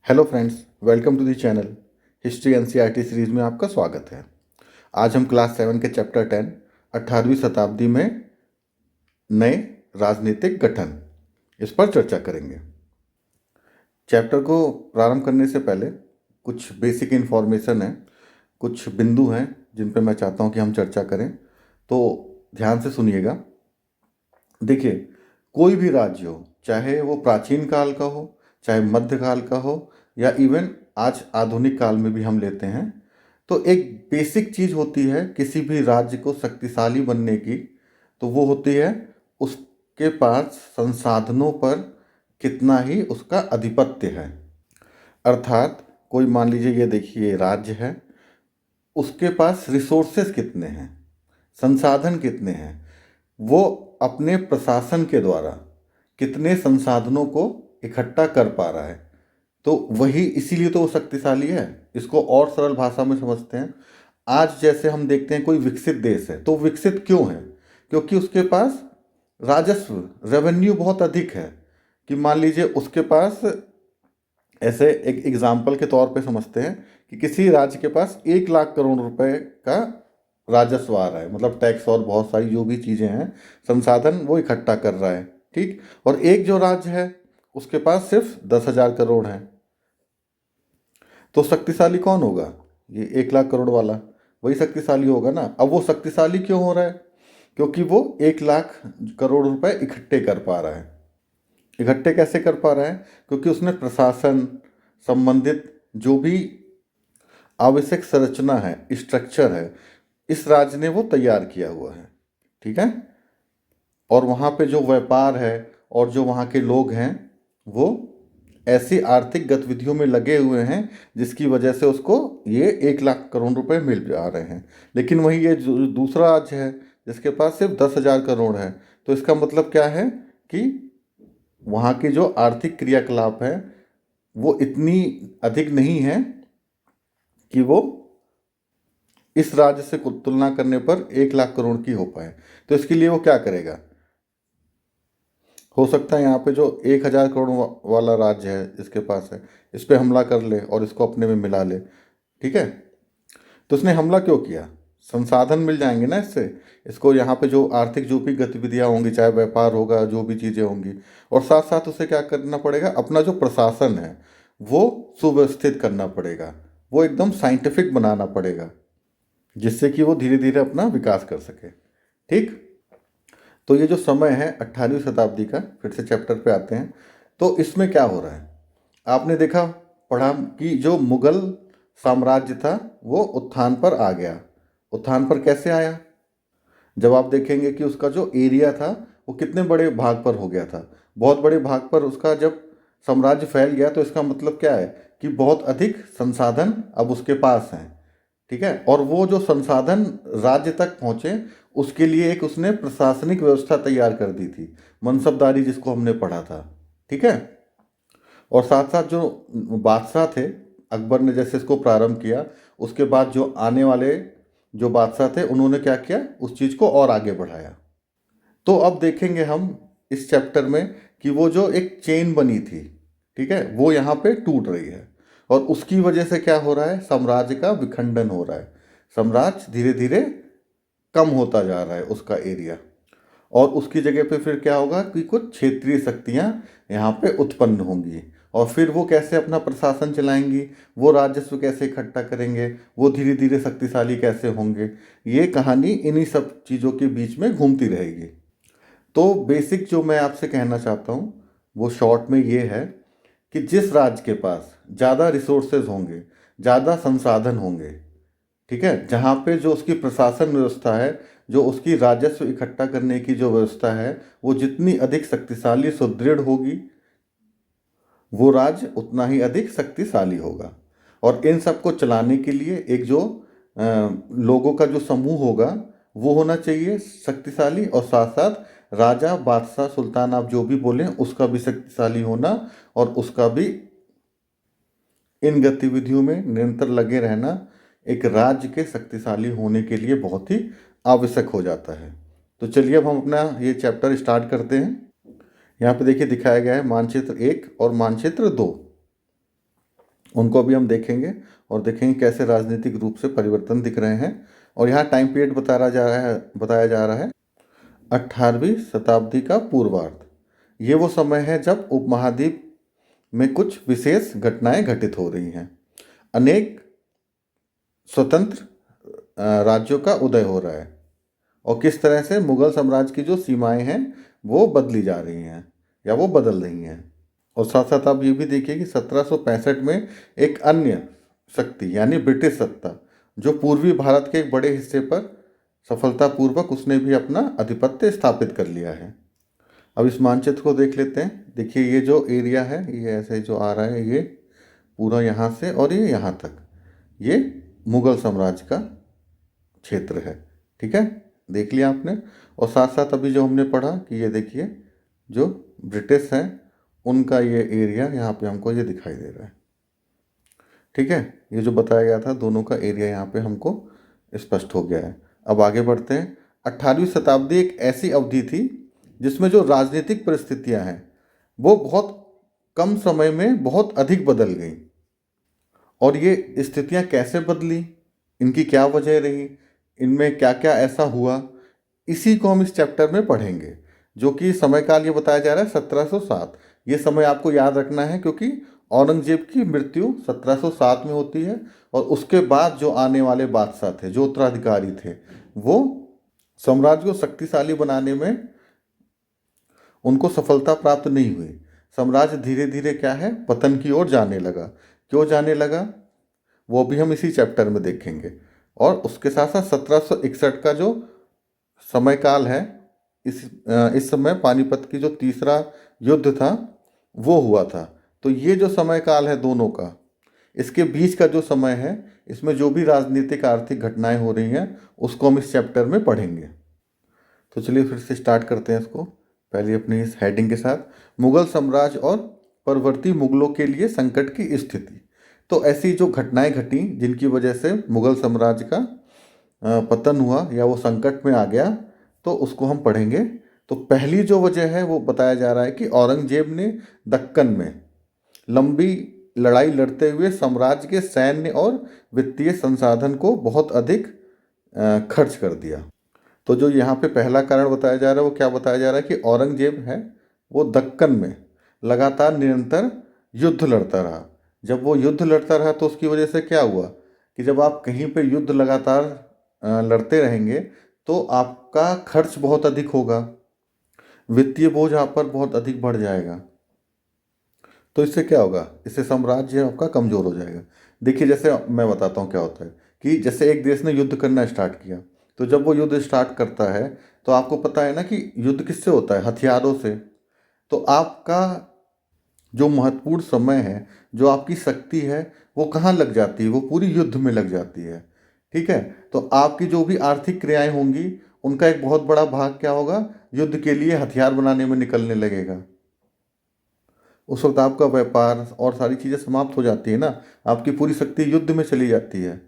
Hello friends, welcome to the channel. History NCERT series में आपका स्वागत है। आज हम क्लास 7 के चैप्टर 10 18वीं शताब्दी में नए राजनीतिक गठन इस पर चर्चा करेंगे। चैप्टर को प्रारंभ करने से पहले कुछ बेसिक इन्फॉर्मेशन है, कुछ बिंदु हैं जिन पर मैं चाहता हूं कि हम चर्चा करें, तो ध्यान से सुनिएगा। देखिए, कोई भी राज्य हो, चाहे वो प्राचीन काल का हो, चाहे मध्यकाल का हो, या इवन आज आधुनिक काल में भी हम लेते हैं, तो एक बेसिक चीज होती है किसी भी राज्य को शक्तिशाली बनने की, तो वो होती है उसके पास संसाधनों पर कितना ही उसका आधिपत्य है। अर्थात कोई मान लीजिए, ये देखिए राज्य है, उसके पास रिसोर्सेस कितने हैं, संसाधन कितने हैं, वो अपने प्रशासन के द्वारा कितने संसाधनों को इकट्ठा कर पा रहा है, तो वही इसीलिए तो वो शक्तिशाली है। इसको और सरल भाषा में समझते हैं। आज जैसे हम देखते हैं कोई विकसित देश है, तो विकसित क्यों है? क्योंकि उसके पास राजस्व, रेवेन्यू बहुत अधिक है। कि मान लीजिए उसके पास, ऐसे एक एग्जाम्पल के तौर पे समझते हैं कि किसी राज्य के पास 1 लाख करोड़ रुपए का राजस्व आ रहा है, मतलब टैक्स और बहुत सारी जो भी चीज़ें हैं, संसाधन वो इकट्ठा कर रहा है, ठीक। और एक जो राज्य है उसके पास सिर्फ 10,000 करोड़ है, तो शक्तिशाली कौन होगा? ये 1 लाख करोड़ वाला, वही शक्तिशाली होगा ना। अब वो शक्तिशाली क्यों हो रहा है? क्योंकि वो 1 लाख करोड़ रुपए इकट्ठे कर पा रहा है। इकट्ठे कैसे कर पा रहा है? क्योंकि उसने प्रशासन संबंधित जो भी आवश्यक संरचना है, स्ट्रक्चर है, इस राज्य ने वो तैयार किया हुआ है, ठीक है। और वहाँ पे जो व्यापार है और जो वहाँ के लोग हैं, वो ऐसी आर्थिक गतिविधियों में लगे हुए हैं जिसकी वजह से उसको ये 1 लाख करोड़ रुपए मिल जा रहे हैं। लेकिन वही ये जो दूसरा राज्य है जिसके पास सिर्फ 10,000 करोड़ है, तो इसका मतलब क्या है कि वहाँ की जो आर्थिक क्रियाकलाप है वो इतनी अधिक नहीं है कि वो इस राज्य से तुलना करने पर 1 लाख करोड़ की हो पाए। तो इसके लिए वो क्या करेगा? हो सकता है यहाँ पे जो 1,000 करोड़ वाला राज्य है जिसके पास है, इस पे हमला कर ले और इसको अपने में मिला ले, ठीक है। तो उसने हमला क्यों किया? संसाधन मिल जाएंगे ना इससे। इसको यहाँ पे जो आर्थिक जो भी गतिविधियाँ होंगी, चाहे व्यापार होगा, जो भी चीज़ें होंगी, और साथ साथ उसे क्या करना पड़ेगा, अपना जो प्रशासन है वो सुव्यवस्थित करना पड़ेगा, वो एकदम साइंटिफिक बनाना पड़ेगा, जिससे कि वो धीरे धीरे अपना विकास कर सके, ठीक। तो ये जो समय है 18वीं शताब्दी का, फिर से चैप्टर पे आते हैं। तो इसमें क्या हो रहा है? आपने देखा, पढ़ा कि जो मुगल साम्राज्य था वो उत्थान पर आ गया। उत्थान पर कैसे आया? जब आप देखेंगे कि उसका जो एरिया था वो कितने बड़े भाग पर हो गया था, बहुत बड़े भाग पर उसका जब साम्राज्य फैल गया, तो इसका मतलब क्या है कि बहुत अधिक संसाधन अब उसके पास हैं, ठीक है। और वो जो संसाधन राज्य तक पहुंचे, उसके लिए एक उसने प्रशासनिक व्यवस्था तैयार कर दी थी, मनसबदारी, जिसको हमने पढ़ा था, ठीक है। और साथ साथ जो बादशाह थे, अकबर ने जैसे इसको प्रारंभ किया, उसके बाद जो आने वाले जो बादशाह थे उन्होंने क्या किया, उस चीज़ को और आगे बढ़ाया। तो अब देखेंगे हम इस चैप्टर में कि वो जो एक चेन बनी थी, ठीक है, वो यहाँ पे टूट रही है। और उसकी वजह से क्या हो रहा है? साम्राज्य का विखंडन हो रहा है। साम्राज्य धीरे धीरे कम होता जा रहा है उसका एरिया, और उसकी जगह पे फिर क्या होगा कि कुछ क्षेत्रीय शक्तियाँ यहाँ पे उत्पन्न होंगी। और फिर वो कैसे अपना प्रशासन चलाएंगी, वो राजस्व कैसे इकट्ठा करेंगे, वो धीरे धीरे शक्तिशाली कैसे होंगे, ये कहानी इन्हीं सब चीज़ों के बीच में घूमती रहेगी। तो बेसिक जो मैं आपसे कहना चाहता हूँ वो शॉर्ट में ये है कि जिस राज्य के पास ज़्यादा रिसोर्सेज होंगे, ज़्यादा संसाधन होंगे, ठीक है, जहाँ पे जो उसकी प्रशासन व्यवस्था है, जो उसकी राजस्व इकट्ठा करने की जो व्यवस्था है, वो जितनी अधिक शक्तिशाली सुदृढ़ होगी, वो राज्य उतना ही अधिक शक्तिशाली होगा। और इन सबको चलाने के लिए एक जो लोगों का जो समूह होगा वो होना चाहिए शक्तिशाली, और साथ साथ राजा, बादशाह, सुल्तान, आप जो भी बोलें, उसका भी शक्तिशाली होना, और उसका भी इन गतिविधियों में निरंतर लगे रहना एक राज्य के शक्तिशाली होने के लिए बहुत ही आवश्यक हो जाता है। तो चलिए अब हम अपना ये चैप्टर स्टार्ट करते हैं। यहाँ पे देखिए दिखाया गया है मानचित्र 1 और मानचित्र 2। उनको भी हम देखेंगे और देखेंगे कैसे राजनीतिक रूप से परिवर्तन दिख रहे हैं। और यहाँ टाइम पीरियड बताया जा रहा है 18वीं शताब्दी का पूर्वार्ध। ये वो समय है जब उपमहाद्वीप में कुछ विशेष घटनाएं घटित हो रही हैं। अनेक स्वतंत्र राज्यों का उदय हो रहा है और किस तरह से मुगल साम्राज्य की जो सीमाएं हैं वो बदली जा रही हैं या वो बदल रही हैं। और साथ साथ आप ये भी देखिए कि 1765 में एक अन्य शक्ति यानी ब्रिटिश सत्ता जो पूर्वी भारत के एक बड़े हिस्से पर सफलतापूर्वक उसने भी अपना आधिपत्य स्थापित कर लिया है। अब इस मानचित्र को देख लेते हैं। देखिए ये जो एरिया है ये ऐसे जो आ रहा है ये पूरा यहाँ से और ये यहाँ तक ये मुगल साम्राज्य का क्षेत्र है। ठीक है, देख लिया आपने। और साथ साथ अभी जो हमने पढ़ा कि ये देखिए जो ब्रिटिश हैं उनका ये एरिया यहाँ पे हमको ये दिखाई दे रहा है। ठीक है, ये जो बताया गया था दोनों का एरिया यहाँ पे हमको स्पष्ट हो गया है। अब आगे बढ़ते हैं। 18वीं शताब्दी एक ऐसी अवधि थी जिसमें जो राजनीतिक परिस्थितियाँ हैं वो बहुत कम समय में बहुत अधिक बदल गई। और ये स्थितियाँ कैसे बदली, इनकी क्या वजह रही, इनमें क्या क्या ऐसा हुआ, इसी को हम इस चैप्टर में पढ़ेंगे। जो कि समय काल ये बताया जा रहा है 1707। ये समय आपको याद रखना है क्योंकि औरंगजेब की मृत्यु 1707 में होती है और उसके बाद जो आने वाले बादशाह थे, जो उत्तराधिकारी थे, वो साम्राज्य को शक्तिशाली बनाने में उनको सफलता प्राप्त नहीं हुई। साम्राज्य धीरे धीरे क्या है पतन की ओर जाने लगा। क्यों जाने लगा वो भी हम इसी चैप्टर में देखेंगे। और उसके साथ साथ 1761 का जो समय काल है इस समय पानीपत की जो तीसरा युद्ध था वो हुआ था। तो ये जो समय काल है दोनों का, इसके बीच का जो समय है इसमें जो भी राजनीतिक आर्थिक घटनाएं हो रही हैं उसको हम इस चैप्टर में पढ़ेंगे। तो चलिए फिर से स्टार्ट करते हैं इसको पहले अपनी इस हेडिंग के साथ, मुगल साम्राज्य और परवर्ती मुगलों के लिए संकट की स्थिति। तो ऐसी जो घटनाएं घटी जिनकी वजह से मुगल साम्राज्य का पतन हुआ या वो संकट में आ गया, तो उसको हम पढ़ेंगे। तो पहली जो वजह है वो बताया जा रहा है कि औरंगजेब ने दक्कन में लंबी लड़ाई लड़ते हुए साम्राज्य के सैन्य और वित्तीय संसाधन को बहुत अधिक खर्च कर दिया। तो जो यहाँ पे पहला कारण बताया जा रहा है वो क्या बताया जा रहा है कि औरंगजेब है वो दक्कन में लगातार निरंतर युद्ध लड़ता रहा। जब वो युद्ध लड़ता रहा तो उसकी वजह से क्या हुआ कि जब आप कहीं पे युद्ध लगातार लड़ते रहेंगे तो आपका खर्च बहुत अधिक होगा, वित्तीय बोझ आप पर बहुत अधिक बढ़ जाएगा। तो इससे क्या होगा, इससे साम्राज्य आपका कमज़ोर हो जाएगा। देखिए जैसे मैं बताता हूँ क्या होता है कि जैसे एक देश ने युद्ध करना स्टार्ट किया, तो जब वो युद्ध स्टार्ट करता है तो आपको पता है ना कि युद्ध किससे होता है, हथियारों से। तो आपका जो महत्वपूर्ण समय है, जो आपकी शक्ति है वो कहाँ लग जाती है, वो पूरी युद्ध में लग जाती है। ठीक है, तो आपकी जो भी आर्थिक क्रियाएं होंगी उनका एक बहुत बड़ा भाग क्या होगा, युद्ध के लिए हथियार बनाने में निकलने लगेगा। उस वक्त आपका व्यापार और सारी चीज़ें समाप्त हो जाती है ना, आपकी पूरी शक्ति युद्ध में चली जाती है।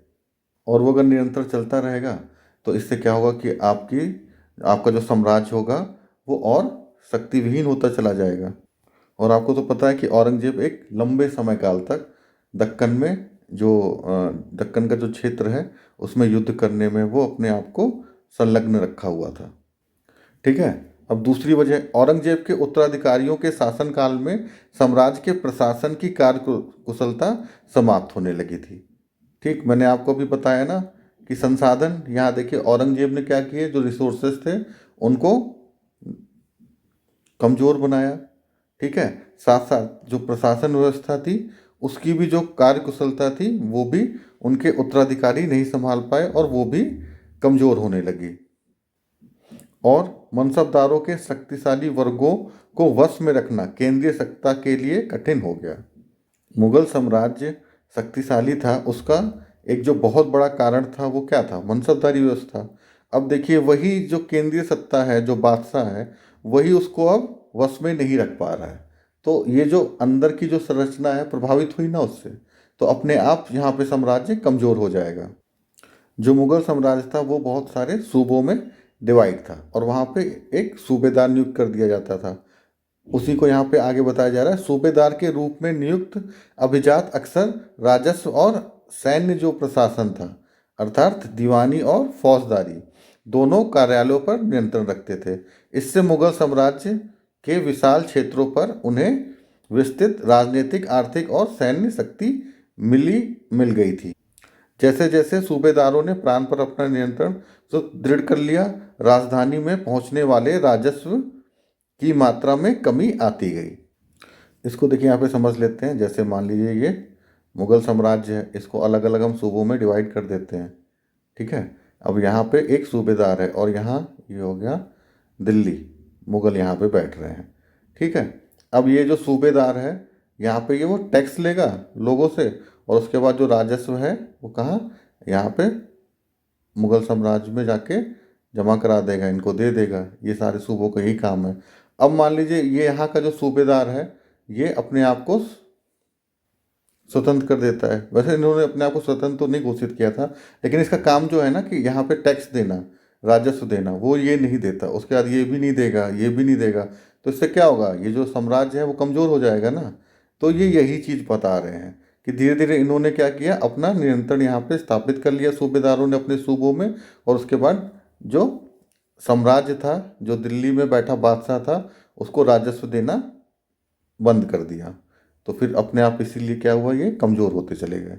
और वो अगर निरंतर चलता रहेगा तो इससे क्या होगा कि आपका जो साम्राज्य होगा वो और शक्ति विहीन होता चला जाएगा। और आपको तो पता है कि औरंगजेब एक लंबे समय काल तक दक्कन में जो दक्कन का जो क्षेत्र है उसमें युद्ध करने में वो अपने आप को संलग्न रखा हुआ था। ठीक है, अब दूसरी वजह, औरंगजेब के उत्तराधिकारियों के शासनकाल में साम्राज्य के प्रशासन की कार्य कुशलता समाप्त होने लगी थी। ठीक, मैंने आपको भी बताया ना कि संसाधन, यहाँ देखिए औरंगजेब ने क्या किए, जो रिसोर्सेज थे उनको कमज़ोर बनाया। ठीक है, साथ साथ जो प्रशासन व्यवस्था थी उसकी भी जो कार्यकुशलता थी वो भी उनके उत्तराधिकारी नहीं संभाल पाए और वो भी कमज़ोर होने लगी। और मनसबदारों के शक्तिशाली वर्गों को वश में रखना केंद्रीय सत्ता के लिए कठिन हो गया। मुगल साम्राज्य शक्तिशाली था, उसका एक जो बहुत बड़ा कारण था वो क्या था, मनसबदारी व्यवस्था। अब देखिए वही जो केंद्रीय सत्ता है, जो बादशाह है, वही उसको अब वश में नहीं रख पा रहा है। तो ये जो अंदर की जो संरचना है प्रभावित हुई ना उससे, तो अपने आप यहाँ पे साम्राज्य कमज़ोर हो जाएगा। जो मुगल साम्राज्य था वो बहुत सारे सूबों में डिवाइड था और वहाँ पे एक सूबेदार नियुक्त कर दिया जाता था। उसी को यहाँ पे आगे बताया जा रहा है। सूबेदार के रूप में नियुक्त अभिजात अक्सर राजस्व और सैन्य जो प्रशासन था अर्थात दीवानी और फौजदारी दोनों कार्यालयों पर नियंत्रण रखते थे। इससे मुगल साम्राज्य के विशाल क्षेत्रों पर उन्हें विस्तृत राजनीतिक, आर्थिक और सैन्य शक्ति मिल गई थी। जैसे जैसे सूबेदारों ने प्रांत पर अपना नियंत्रण दृढ़ कर लिया, राजधानी में पहुंचने वाले राजस्व की मात्रा में कमी आती गई। इसको देखिए यहाँ पे समझ लेते हैं। जैसे मान लीजिए ये मुगल साम्राज्य है, इसको अलग अलग हम सूबों में डिवाइड कर देते हैं, ठीक है। अब यहाँ पे एक सूबेदार है और यहाँ ये हो गया दिल्ली, मुगल यहाँ पे बैठ रहे हैं, ठीक है। अब ये जो सूबेदार है यहाँ पे ये वो टैक्स लेगा लोगों से और उसके बाद जो राजस्व है वो कहाँ, यहाँ पे मुगल साम्राज्य में जाके जमा करा देगा, इनको दे देगा। ये सारे सूबों का यही काम है। अब मान लीजिए ये यहाँ का जो सूबेदार है ये अपने आप को स्वतंत्र कर देता है। वैसे इन्होंने अपने आप को स्वतंत्र तो नहीं घोषित किया था, लेकिन इसका काम जो है ना कि यहाँ पे टैक्स देना, राजस्व देना, वो ये नहीं देता। उसके बाद ये भी नहीं देगा, ये भी नहीं देगा। तो इससे क्या होगा, ये जो साम्राज्य है वो कमज़ोर हो जाएगा ना। तो ये यही चीज़ बता रहे हैं कि धीरे धीरे इन्होंने क्या किया, अपना नियंत्रण यहाँ पे स्थापित कर लिया सूबेदारों ने अपने सूबों में। और उसके बाद जो साम्राज्य था, जो दिल्ली में बैठा बादशाह था, उसको राजस्व देना बंद कर दिया। तो फिर अपने आप इसीलिए क्या हुआ, ये कमज़ोर होते चले गए।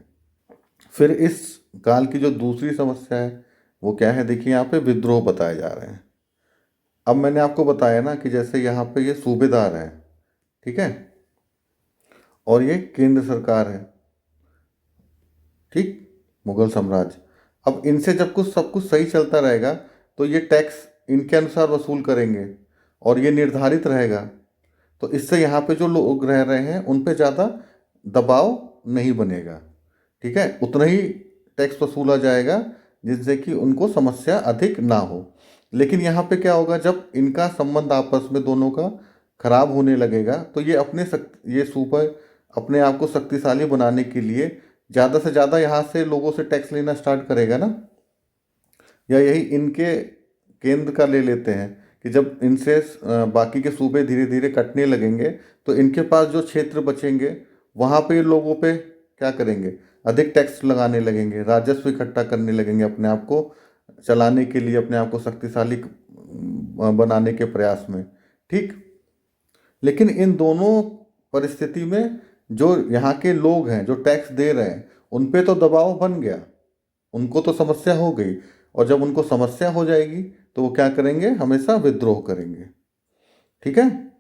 फिर इस काल की जो दूसरी समस्या है वो क्या है, देखिए यहाँ पे विद्रोह बताए जा रहे हैं। अब मैंने आपको बताया ना कि जैसे यहाँ पे ये सूबेदार है, ठीक है, और ये केंद्र सरकार है, ठीक, मुगल साम्राज्य। अब इनसे जब कुछ सब कुछ सही चलता रहेगा तो ये टैक्स इनके अनुसार वसूल करेंगे और ये निर्धारित रहेगा। तो इससे यहाँ पे जो लोग रह रहे हैं उन पे ज़्यादा दबाव नहीं बनेगा, ठीक है। उतना ही टैक्स वसूला जाएगा जिससे कि उनको समस्या अधिक ना हो। लेकिन यहाँ पे क्या होगा, जब इनका संबंध आपस में दोनों का खराब होने लगेगा तो ये सूबा अपने आप को शक्तिशाली बनाने के लिए ज़्यादा से ज़्यादा यहाँ से लोगों से टैक्स लेना स्टार्ट करेगा ना। या यही इनके केंद्र का ले लेते हैं कि जब इनसे बाकी के सूबे धीरे धीरे कटने लगेंगे तो इनके पास जो क्षेत्र बचेंगे वहाँ पे लोगों पे क्या करेंगे, अधिक टैक्स लगाने लगेंगे, राजस्व इकट्ठा करने लगेंगे, अपने आप को चलाने के लिए, अपने आप को शक्तिशाली बनाने के प्रयास में, ठीक। लेकिन इन दोनों परिस्थिति में जो यहाँ के लोग हैं जो टैक्स दे रहे हैं उन पे तो दबाव बन गया, उनको तो समस्या हो गई। और जब उनको समस्या हो जाएगी तो वो क्या करेंगे, हमेशा विद्रोह करेंगे, ठीक है।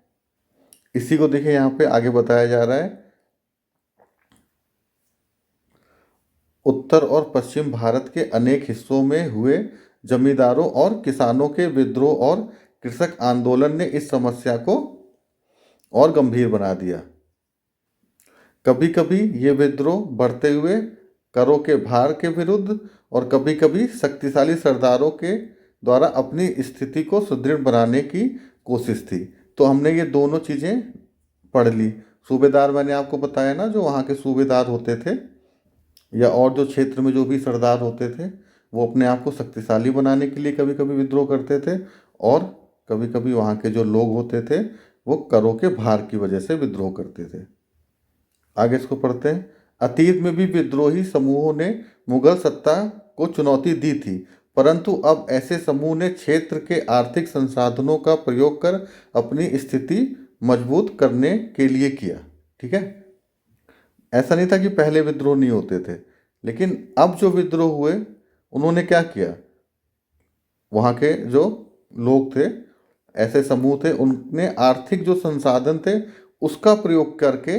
इसी को देखिए यहाँ पे आगे बताया जा रहा है। उत्तर और पश्चिम भारत के अनेक हिस्सों में हुए जमींदारों और किसानों के विद्रोह और कृषक आंदोलन ने इस समस्या को और गंभीर बना दिया। कभी कभी ये विद्रोह बढ़ते हुए करों के भार के विरुद्ध और कभी कभी शक्तिशाली सरदारों के द्वारा अपनी स्थिति को सुदृढ़ बनाने की कोशिश थी। तो हमने ये दोनों चीज़ें पढ़ ली। सूबेदार मैंने आपको बताया ना, जो वहाँ के सूबेदार होते थे या और जो क्षेत्र में जो भी सरदार होते थे वो अपने आप को शक्तिशाली बनाने के लिए कभी कभी विद्रोह करते थे और कभी कभी वहाँ के जो लोग होते थे वो करों के भार की वजह से विद्रोह करते थे। आगे इसको पढ़ते हैं। अतीत में भी विद्रोही समूहों ने मुगल सत्ता को चुनौती दी थी, परंतु अब ऐसे समूह ने क्षेत्र के आर्थिक संसाधनों का प्रयोग कर अपनी स्थिति मजबूत करने के लिए किया, ठीक है। ऐसा नहीं था कि पहले विद्रोह नहीं होते थे, लेकिन अब जो विद्रोह हुए उन्होंने क्या किया, वहाँ के जो लोग थे, ऐसे समूह थे, उनने आर्थिक जो संसाधन थे उसका प्रयोग करके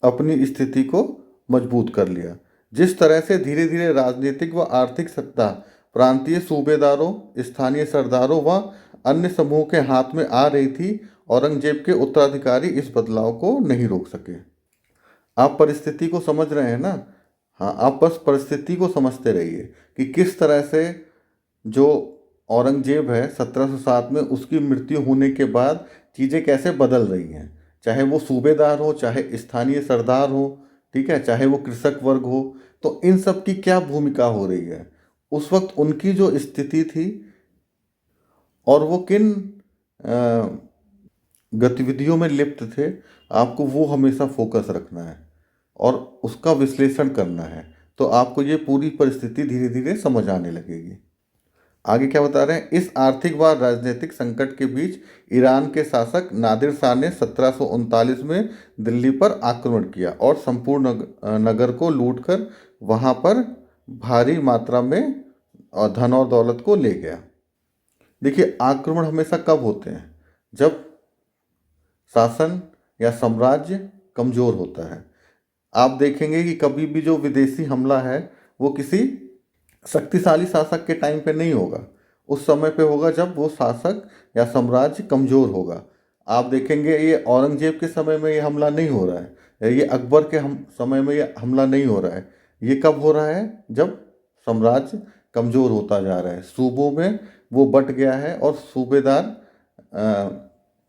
अपनी स्थिति को मजबूत कर लिया। जिस तरह से धीरे धीरे राजनीतिक व आर्थिक सत्ता प्रांतीय सूबेदारों, स्थानीय सरदारों व अन्य समूह के हाथ में आ रही थी, औरंगजेब के उत्तराधिकारी इस बदलाव को नहीं रोक सके। आप परिस्थिति को समझ रहे हैं ना? हाँ, आप बस परिस्थिति को समझते रहिए कि किस तरह से जो औरंगजेब है 1707 में, उसकी मृत्यु होने के बाद चीज़ें कैसे बदल रही हैं। चाहे वो सूबेदार हो, चाहे स्थानीय सरदार हो, ठीक है, चाहे वो कृषक वर्ग हो, तो इन सब की क्या भूमिका हो रही है उस वक्त, उनकी जो स्थिति थी और वो किन गतिविधियों में लिप्त थे, आपको वो हमेशा फोकस रखना है और उसका विश्लेषण करना है। तो आपको ये पूरी परिस्थिति धीरे धीरे समझ आने लगेगी। आगे क्या बता रहे हैं, इस आर्थिक व राजनीतिक संकट के बीच ईरान के शासक नादिर शाह ने 1739 में दिल्ली पर आक्रमण किया और संपूर्ण नगर को लूटकर वहां पर भारी मात्रा में धन और दौलत को ले गया। देखिए, आक्रमण हमेशा कब होते हैं, जब शासन या साम्राज्य कमजोर होता है। आप देखेंगे कि कभी भी जो विदेशी हमला है वो किसी शक्तिशाली शासक के टाइम पे नहीं होगा, उस समय पे होगा जब वो शासक या साम्राज्य कमजोर होगा। आप देखेंगे ये औरंगजेब के समय में ये हमला नहीं हो रहा है, या ये अकबर के समय में ये हमला नहीं हो रहा है। ये कब हो रहा है, जब साम्राज्य कमजोर होता जा रहा है, सूबों में वो बट गया है और सूबेदार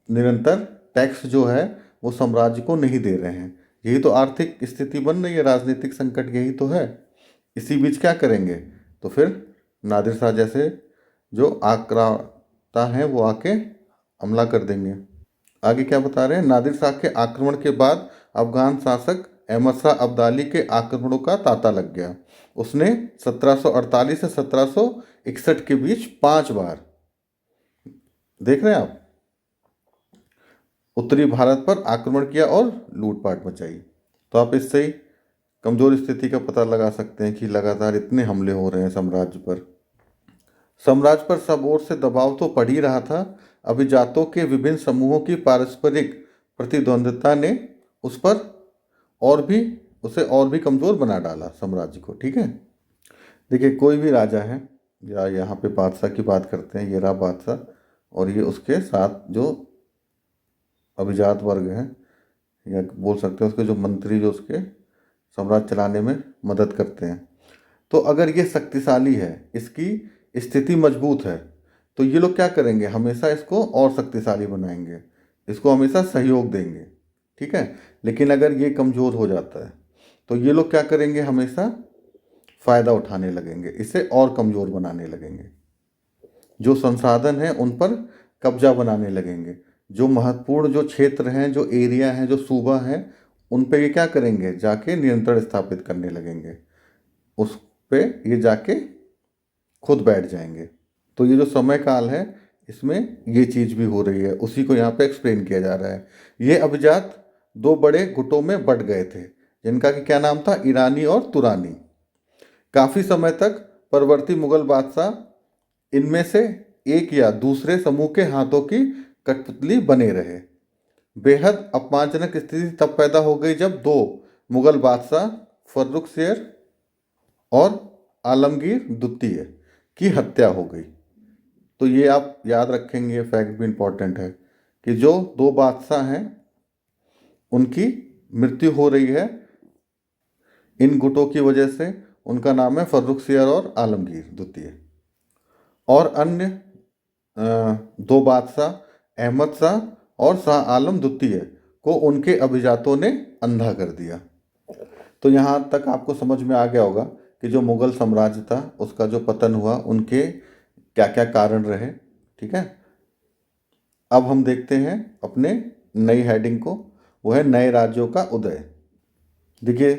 निरंतर टैक्स जो है वो साम्राज्य को नहीं दे रहे हैं। यही तो आर्थिक स्थिति बन रही है, राजनीतिक संकट यही तो है। इसी बीच क्या करेंगे, तो फिर नादिर शाह जैसे जो आक्रांता हैं वो आके हमला कर देंगे। आगे क्या बता रहे हैं, नादिर शाह के आक्रमण के बाद अफगान शासक अहमद शाह अब्दाली के आक्रमणों का तांता लग गया। उसने 1748 से 1761 के बीच 5 बार, देख रहे हैं आप, उत्तरी भारत पर आक्रमण किया और लूटपाट मचाई। तो आप इससे ही कमजोर स्थिति का पता लगा सकते हैं कि लगातार इतने हमले हो रहे हैं साम्राज्य पर। साम्राज्य पर सब ओर से दबाव तो पड़ ही रहा था, अभिजातों के विभिन्न समूहों की पारस्परिक प्रतिद्वंद्विता ने उसे और भी कमजोर बना डाला साम्राज्य को। ठीक है, देखिए कोई भी राजा है, या यहाँ पे बादशाह की बात करते हैं, ये रहा बादशाह, और ये उसके साथ जो अभिजात वर्ग हैं, या बोल सकते हैं उसके जो मंत्री जो उसके साम्राज्य चलाने में मदद करते हैं। तो अगर ये शक्तिशाली है, इसकी स्थिति मजबूत है, तो ये लोग क्या करेंगे, हमेशा इसको और शक्तिशाली बनाएंगे, इसको हमेशा सहयोग देंगे। ठीक है, लेकिन अगर ये कमज़ोर हो जाता है तो ये लोग क्या करेंगे, हमेशा फ़ायदा उठाने लगेंगे, इसे और कमज़ोर बनाने लगेंगे, जो संसाधन हैं उन पर कब्जा बनाने लगेंगे, जो महत्वपूर्ण जो क्षेत्र हैं, जो एरिया हैं, जो सूबा हैं, उन पे ये क्या करेंगे, जाके नियंत्रण स्थापित करने लगेंगे, उस पे ये जाके खुद बैठ जाएंगे। तो ये जो समय काल है इसमें ये चीज़ भी हो रही है, उसी को यहाँ पे एक्सप्लेन किया जा रहा है। ये अभिजात 2 बड़े गुटों में बट गए थे, जिनका कि क्या नाम था, ईरानी और तुरानी। काफ़ी समय तक परवर्ती मुगल बादशाह इनमें से एक या दूसरे समूह के हाथों की कठपुतली बने रहे। बेहद अपमानजनक स्थिति तब पैदा हो गई जब 2 मुगल बादशाह फर्रुखसियर और आलमगीर द्वितीय की हत्या हो गई। तो ये आप याद रखेंगे, फैक्ट भी इम्पोर्टेंट है कि जो 2 बादशाह हैं उनकी मृत्यु हो रही है इन गुटों की वजह से। उनका नाम है फर्रुखसियर और आलमगीर द्वितीय। और अन्य 2 बादशाह अहमद शाह और शाह आलम द्वितीय को उनके अभिजातों ने अंधा कर दिया। तो यहाँ तक आपको समझ में आ गया होगा कि जो मुगल साम्राज्य था उसका जो पतन हुआ, उनके क्या क्या कारण रहे। ठीक है, अब हम देखते हैं अपने नई हेडिंग को, वो है नए राज्यों का उदय। देखिए,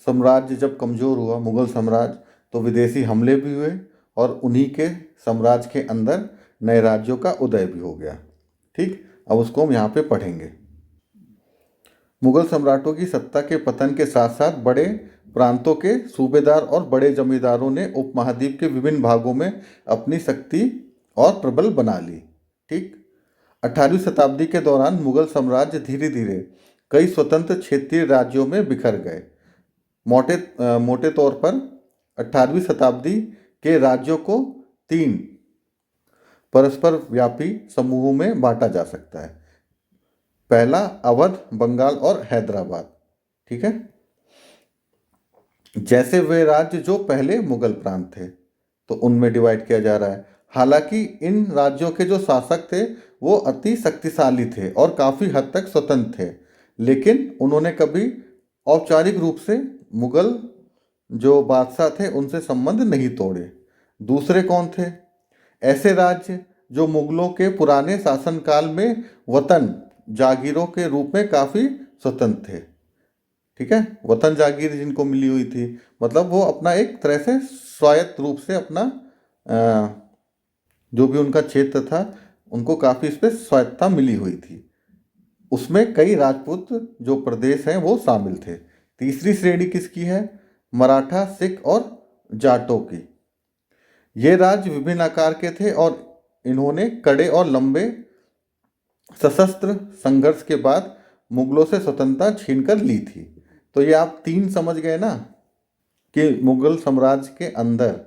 साम्राज्य जब कमज़ोर हुआ मुगल साम्राज्य, तो विदेशी हमले भी हुए और उन्हीं के साम्राज्य के अंदर नए राज्यों का उदय भी हो गया। ठीक, अब उसको हम यहाँ पे पढ़ेंगे। मुगल सम्राटों की सत्ता के पतन के साथ साथ बड़े प्रांतों के सूबेदार और बड़े जमींदारों ने उपमहाद्वीप के विभिन्न भागों में अपनी शक्ति और प्रबल बना ली। ठीक, 18वीं शताब्दी के दौरान मुगल साम्राज्य धीरे धीरे कई स्वतंत्र क्षेत्रीय राज्यों में बिखर गए। मोटे तौर पर 18वीं शताब्दी के राज्यों को 3 परस्पर व्यापी समूहों में बांटा जा सकता है। पहला अवध, बंगाल और हैदराबाद। ठीक है, जैसे वे राज्य जो पहले मुगल प्रांत थे तो उनमें डिवाइड किया जा रहा है। हालांकि इन राज्यों के जो शासक थे वो अति शक्तिशाली थे और काफ़ी हद तक स्वतंत्र थे, लेकिन उन्होंने कभी औपचारिक रूप से मुगल जो बादशाह थे उनसे संबंध नहीं तोड़े। दूसरे कौन थे? ऐसे राज्य जो मुगलों के पुराने शासनकाल में वतन जागीरों के रूप में काफ़ी स्वतंत्र थे। ठीक है, वतन जागीर जिनको मिली हुई थी, मतलब वो अपना एक तरह से स्वायत्त रूप से अपना जो भी उनका क्षेत्र था उनको काफ़ी इस पर स्वायत्तता मिली हुई थी। उसमें कई राजपूत जो प्रदेश हैं वो शामिल थे। तीसरी श्रेणी किसकी है? मराठा, सिख और जाटों की। ये राज्य विभिन्न आकार के थे और इन्होंने कड़े और लंबे सशस्त्र संघर्ष के बाद मुगलों से स्वतंत्रता छीनकर ली थी। तो ये आप तीन समझ गए ना कि मुगल साम्राज्य के अंदर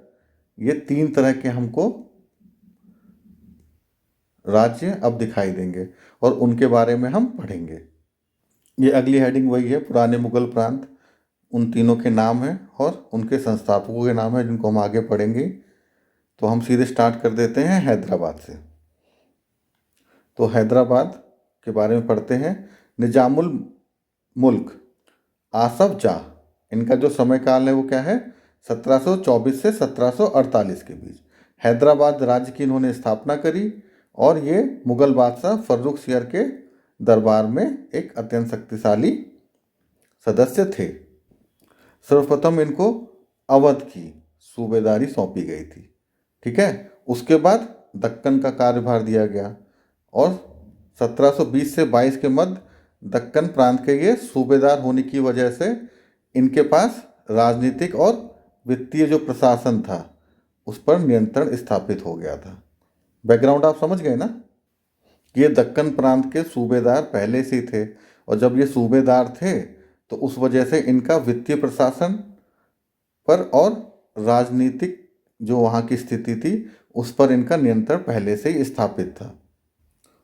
ये तीन तरह के हमको राज्य अब दिखाई देंगे और उनके बारे में हम पढ़ेंगे। ये अगली हेडिंग वही है, पुराने मुगल प्रांत। उन तीनों के नाम हैं और उनके संस्थापकों के नाम हैं जिनको हम आगे पढ़ेंगे। तो हम सीधे स्टार्ट कर देते हैं हैदराबाद से। तो हैदराबाद के बारे में पढ़ते हैं। निजामुल मुल्क आसफ जाह, इनका जो समय काल है वो क्या है? 1724 से 1748 के बीच हैदराबाद राज्य की इन्होंने स्थापना करी और ये मुगल बादशाह फर्रुखसियर के दरबार में एक अत्यंत शक्तिशाली सदस्य थे। सर्वप्रथम इनको अवध की सूबेदारी सौंपी गई थी। ठीक है, उसके बाद दक्कन का कार्यभार दिया गया और 1720 से 22 के मध्य दक्कन प्रांत के ये सूबेदार होने की वजह से इनके पास राजनीतिक और वित्तीय जो प्रशासन था उस पर नियंत्रण स्थापित हो गया था। बैकग्राउंड आप समझ गए ना? ये दक्कन प्रांत के सूबेदार पहले से ही थे और जब ये सूबेदार थे तो उस वजह से इनका वित्तीय प्रशासन पर और राजनीतिक जो वहाँ की स्थिति थी उस पर इनका नियंत्रण पहले से ही स्थापित था।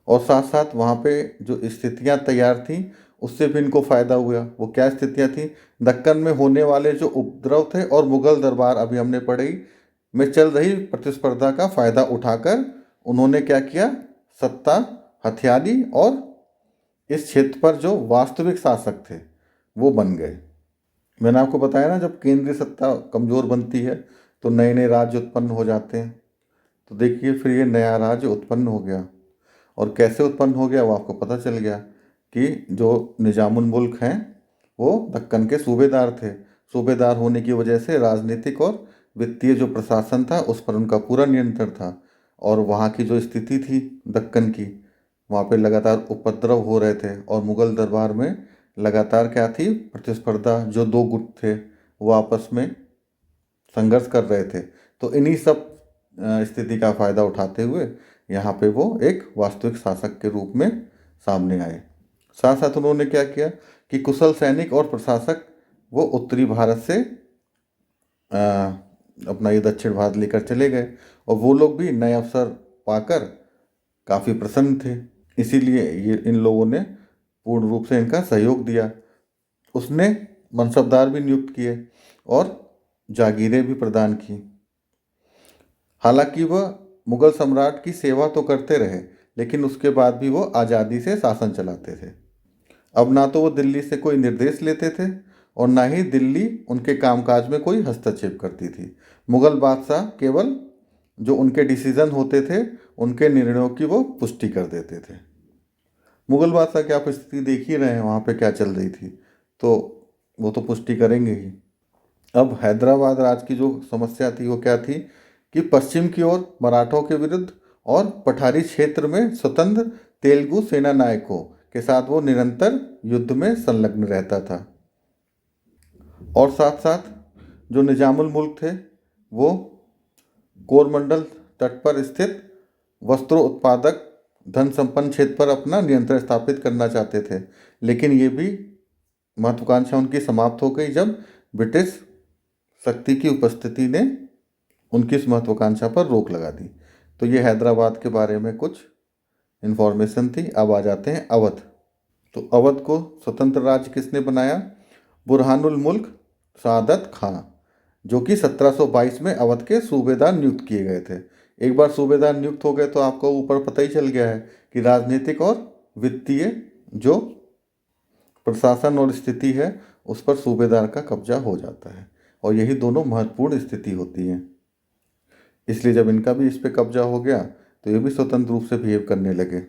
और साथ साथ वहाँ पे जो स्थितियाँ तैयार थीं उससे भी इनको फ़ायदा हुआ। वो क्या स्थितियाँ थीं? दक्कन में होने वाले जो उपद्रव थे और मुगल दरबार अभी हमने पढ़ी में चल रही प्रतिस्पर्धा का फ़ायदा उठाकर उन्होंने क्या किया? सत्ता हथियारी और इस क्षेत्र पर जो वास्तविक शासक थे वो बन गए। मैंने आपको बताया ना, जब केंद्रीय सत्ता कमज़ोर बनती है तो नए नए राज्य उत्पन्न हो जाते हैं। तो देखिए फिर ये नया राज्य उत्पन्न हो गया और कैसे उत्पन्न हो गया वो आपको पता चल गया कि जो निजामुल मुल्क हैं वो दक्कन के सूबेदार थे। सूबेदार होने की वजह से राजनीतिक और वित्तीय जो प्रशासन था उस पर उनका पूरा नियंत्रण था और वहाँ की जो स्थिति थी दक्कन की, वहाँ पे लगातार उपद्रव हो रहे थे और मुगल दरबार में लगातार क्या थी? प्रतिस्पर्धा। जो दो गुट थे वो आपस में संघर्ष कर रहे थे। तो इन्हीं सब स्थिति का फ़ायदा उठाते हुए यहाँ पे वो एक वास्तविक शासक के रूप में सामने आए। साथ साथ उन्होंने क्या किया कि कुशल सैनिक और प्रशासक वो उत्तरी भारत से अपना ये दक्षिण भारत लेकर चले गए और वो लोग भी नए अवसर पाकर काफ़ी प्रसन्न थे। इसीलिए ये इन लोगों ने पूर्ण रूप से इनका सहयोग दिया। उसने मनसबदार भी नियुक्त किए और जागीरें भी प्रदान की। हालांकि वह मुगल सम्राट की सेवा तो करते रहे लेकिन उसके बाद भी वो आज़ादी से शासन चलाते थे। अब ना तो वो दिल्ली से कोई निर्देश लेते थे और ना ही दिल्ली उनके कामकाज में कोई हस्तक्षेप करती थी। मुगल बादशाह केवल जो उनके डिसीजन होते थे उनके निर्णयों की वो पुष्टि कर देते थे। मुगल बादशाह की आप स्थिति देख ही रहे हैं वहाँ पे क्या चल रही थी, तो वो तो पुष्टि करेंगे ही। अब हैदराबाद राज्य की जो समस्या थी वो क्या थी कि पश्चिम की ओर मराठों के विरुद्ध और पठारी क्षेत्र में स्वतंत्र तेलुगु सेना नायकों के साथ वो निरंतर युद्ध में संलग्न रहता था। और साथ साथ जो निजामुल मुल्क थे वो कोरमंडल तट पर स्थित वस्त्रों उत्पादक धन संपन्न क्षेत्र पर अपना नियंत्रण स्थापित करना चाहते थे, लेकिन ये भी महत्वाकांक्षा उनकी समाप्त हो गई जब ब्रिटिश शक्ति की उपस्थिति ने उनकी इस महत्वाकांक्षा पर रोक लगा दी। तो ये हैदराबाद के बारे में कुछ इन्फॉर्मेशन थी। अब आ जाते हैं अवध। तो अवध को स्वतंत्र राज्य किसने बनाया? बुरहानुल मुल्क सादत खां, जो कि 1722 में अवध के सूबेदार नियुक्त किए गए थे। एक बार सूबेदार नियुक्त हो गए तो आपको ऊपर पता ही चल गया है कि राजनीतिक और वित्तीय जो प्रशासन और स्थिति है उस पर सूबेदार का कब्जा हो जाता है और यही दोनों महत्वपूर्ण स्थिति होती हैं। इसलिए जब इनका भी इस पे कब्जा हो गया तो ये भी स्वतंत्र रूप से बिहेव करने लगे।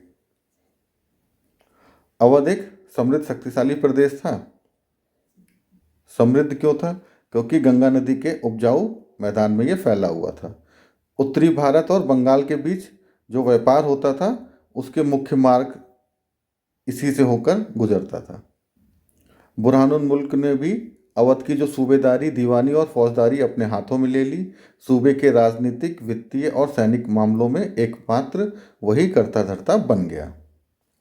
अवध एक समृद्ध शक्तिशाली प्रदेश था। समृद्ध क्यों था? क्योंकि गंगा नदी के उपजाऊ मैदान में ये फैला हुआ था। उत्तरी भारत और बंगाल के बीच जो व्यापार होता था उसके मुख्य मार्ग इसी से होकर गुजरता था। बुरहानुल मुल्क ने भी अवध की जो सूबेदारी, दीवानी और फौजदारी अपने हाथों में ले ली। सूबे के राजनीतिक, वित्तीय और सैनिक मामलों में एकमात्र वही कर्ता धर्ता बन गया।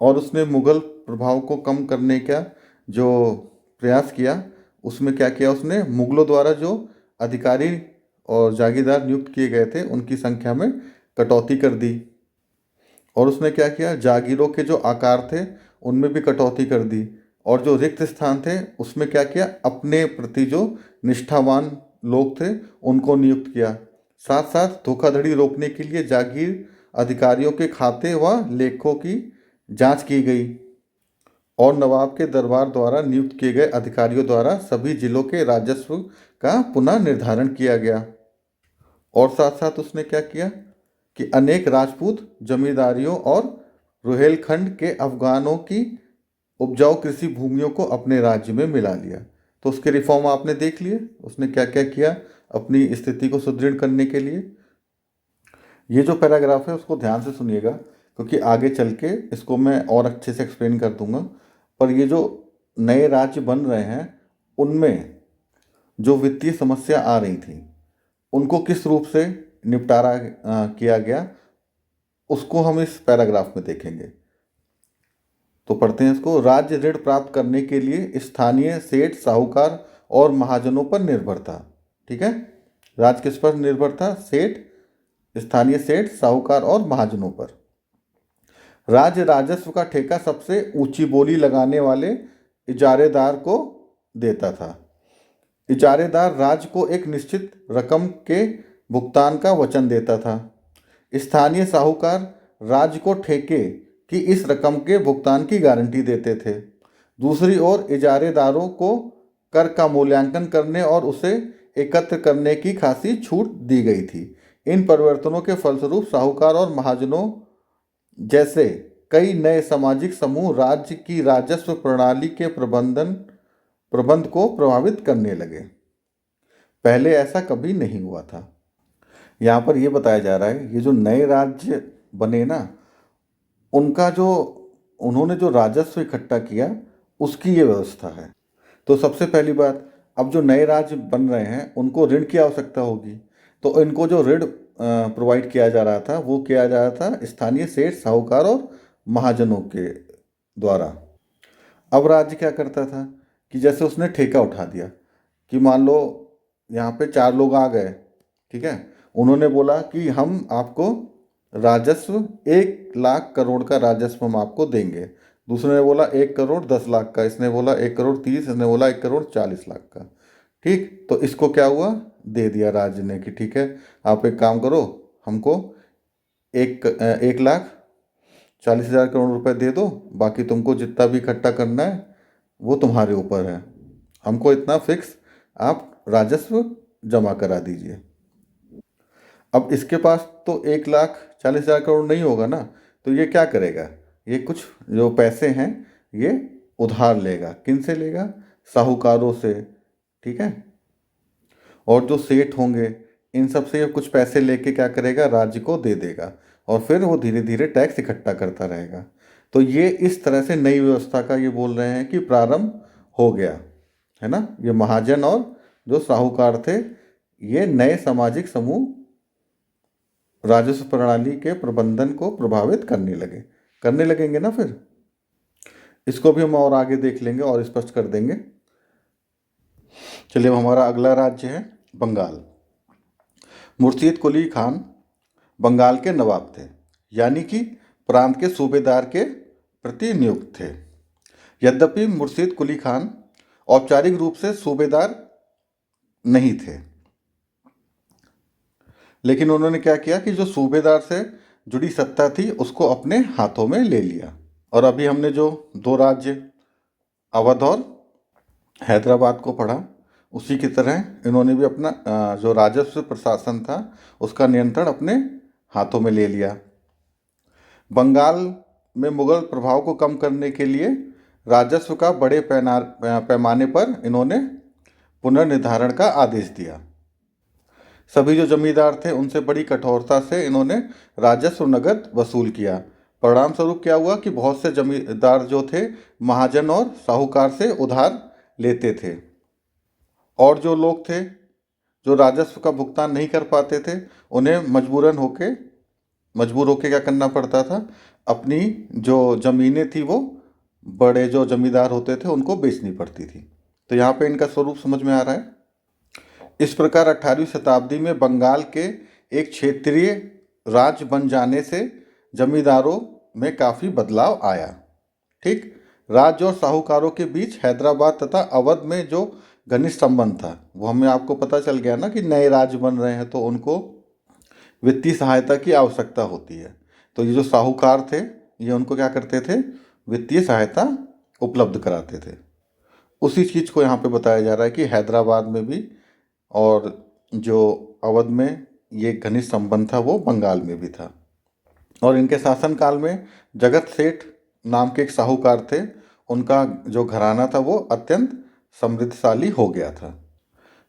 और उसने मुगल प्रभाव को कम करने का जो प्रयास किया, उसमें क्या किया उसने, मुगलों द्वारा जो अधिकारी और जागीरदार नियुक्त किए गए थे उनकी संख्या में कटौती कर दी। और उसने क्या किया, जागीरों के जो आकार थे उनमें भी कटौती कर दी। और जो रिक्त स्थान थे उसमें क्या किया, अपने प्रति जो निष्ठावान लोग थे उनको नियुक्त किया। साथ साथ धोखाधड़ी रोकने के लिए जागीर अधिकारियों के खाते व लेखों की जांच की गई। और नवाब के दरबार द्वारा नियुक्त किए गए अधिकारियों द्वारा सभी जिलों के राजस्व का पुनः निर्धारण किया गया। और साथ साथ उसने क्या किया कि अनेक राजपूत जमींदारियों और रुहेलखंड के अफगानों की उपजाऊ कृषि भूमियों को अपने राज्य में मिला लिया। तो उसके रिफॉर्म आपने देख लिए, उसने क्या क्या किया अपनी स्थिति को सुदृढ़ करने के लिए। ये जो पैराग्राफ है उसको ध्यान से सुनिएगा, क्योंकि आगे चल के इसको मैं और अच्छे से एक्सप्लेन कर दूंगा। पर ये जो नए राज्य बन रहे हैं उनमें जो वित्तीय समस्या आ रही थी उनको किस रूप से निपटारा किया गया उसको हम इस पैराग्राफ में देखेंगे। तो पढ़ते हैं इसको। राज्य ऋण प्राप्त करने के लिए स्थानीय सेठ, साहूकार और महाजनों पर निर्भर था। ठीक है, राज्य किस पर निर्भर था? सेठ, स्थानीय सेठ, साहूकार और महाजनों पर। राज्य राजस्व का ठेका सबसे ऊंची बोली लगाने वाले इजारेदार को देता था। इजारेदार राज्य को एक निश्चित रकम के भुगतान का वचन देता था। स्थानीय साहूकार राज्य को ठेके की इस रकम के भुगतान की गारंटी देते थे। दूसरी ओर इजारेदारों को कर का मूल्यांकन करने और उसे एकत्र करने की खासी छूट दी गई थी। इन परिवर्तनों के फलस्वरूप साहूकार और महाजनों जैसे कई नए सामाजिक समूह राज्य की राजस्व प्रणाली के प्रबंध को प्रभावित करने लगे। पहले ऐसा कभी नहीं हुआ था। यहाँ पर यह बताया जा रहा है, ये जो नए राज्य बने ना, उनका जो उन्होंने जो राजस्व इकट्ठा किया उसकी ये व्यवस्था है। तो सबसे पहली बात, अब जो नए राज्य बन रहे हैं उनको ऋण की आवश्यकता होगी। तो इनको जो ऋण प्रोवाइड किया जा रहा था वो किया जा रहा था स्थानीय सेठ, साहूकार और महाजनों के द्वारा। अब राज्य क्या करता था कि जैसे उसने ठेका उठा दिया कि मान लो यहाँ पे 4 लोग आ गए, ठीक है, उन्होंने बोला कि हम आपको राजस्व 1 लाख करोड़ का राजस्व हम आपको देंगे। दूसरे ने बोला 1 करोड़ 10 लाख का, इसने बोला 1 करोड़ 30, इसने बोला 1 करोड़ 40 लाख का। ठीक, तो इसको क्या हुआ, दे दिया राज्य ने कि ठीक है आप एक काम करो, हमको 1,40,000 करोड़ रुपए दे दो, बाकी तुमको जितना भी इकट्ठा करना है वो तुम्हारे ऊपर है, हमको इतना फिक्स आप राजस्व जमा करा दीजिए। अब इसके पास तो 1,40,000 करोड़ नहीं होगा ना, तो ये क्या करेगा, ये कुछ जो पैसे हैं ये उधार लेगा। किन से लेगा? साहूकारों से। ठीक है, और जो सेठ होंगे इन सब से ये कुछ पैसे लेके क्या करेगा, राज्य को दे देगा, और फिर वो धीरे धीरे टैक्स इकट्ठा करता रहेगा। तो ये इस तरह से नई व्यवस्था का ये बोल रहे हैं कि प्रारंभ हो गया है ना। ये महाजन और जो साहूकार थे ये नए सामाजिक समूह राजस्व प्रणाली के प्रबंधन को प्रभावित करने लगेंगे ना। फिर इसको भी हम और आगे देख लेंगे और स्पष्ट कर देंगे। चलिए, हमारा अगला राज्य है बंगाल। मुर्शीद कुली खान बंगाल के नवाब थे, यानी कि प्रांत के सूबेदार के प्रति नियुक्त थे। यद्यपि मुर्शीद कुली खान औपचारिक रूप से सूबेदार नहीं थे, लेकिन उन्होंने क्या किया कि जो सूबेदार से जुड़ी सत्ता थी उसको अपने हाथों में ले लिया। और अभी हमने जो 2 राज्य अवध और हैदराबाद को पढ़ा, उसी की तरह इन्होंने भी अपना जो राजस्व प्रशासन था उसका नियंत्रण अपने हाथों में ले लिया। बंगाल में मुगल प्रभाव को कम करने के लिए राजस्व का बड़े पैमाने पर इन्होंने पुनर्निर्धारण का आदेश दिया। सभी जो जमींदार थे उनसे बड़ी कठोरता से इन्होंने राजस्व नगद वसूल किया। परिणाम स्वरूप क्या हुआ कि बहुत से जमींदार जो थे महाजन और साहूकार से उधार लेते थे, और जो लोग थे जो राजस्व का भुगतान नहीं कर पाते थे उन्हें मजबूर होके क्या करना पड़ता था, अपनी जो ज़मीनें थी वो बड़े जो जमींदार होते थे उनको बेचनी पड़ती थी। तो यहाँ पे इनका स्वरूप समझ में आ रहा है। इस प्रकार 18वीं शताब्दी में बंगाल के एक क्षेत्रीय राज्य बन जाने से जमींदारों में काफ़ी बदलाव आया। ठीक, राज्य और साहूकारों के बीच हैदराबाद तथा अवध में जो घनिष्ठ संबंध था वो हमें आपको पता चल गया ना कि नए राज्य बन रहे हैं तो उनको वित्तीय सहायता की आवश्यकता होती है। तो ये जो साहूकार थे ये उनको क्या करते थे, वित्तीय सहायता उपलब्ध कराते थे। उसी चीज़ को यहाँ पे बताया जा रहा है कि हैदराबाद में भी और जो अवध में ये घनिष्ठ संबंध था वो बंगाल में भी था। और इनके शासनकाल में जगत सेठ नाम के एक साहूकार थे, उनका जो घराना था वो अत्यंत समृद्धशाली हो गया था।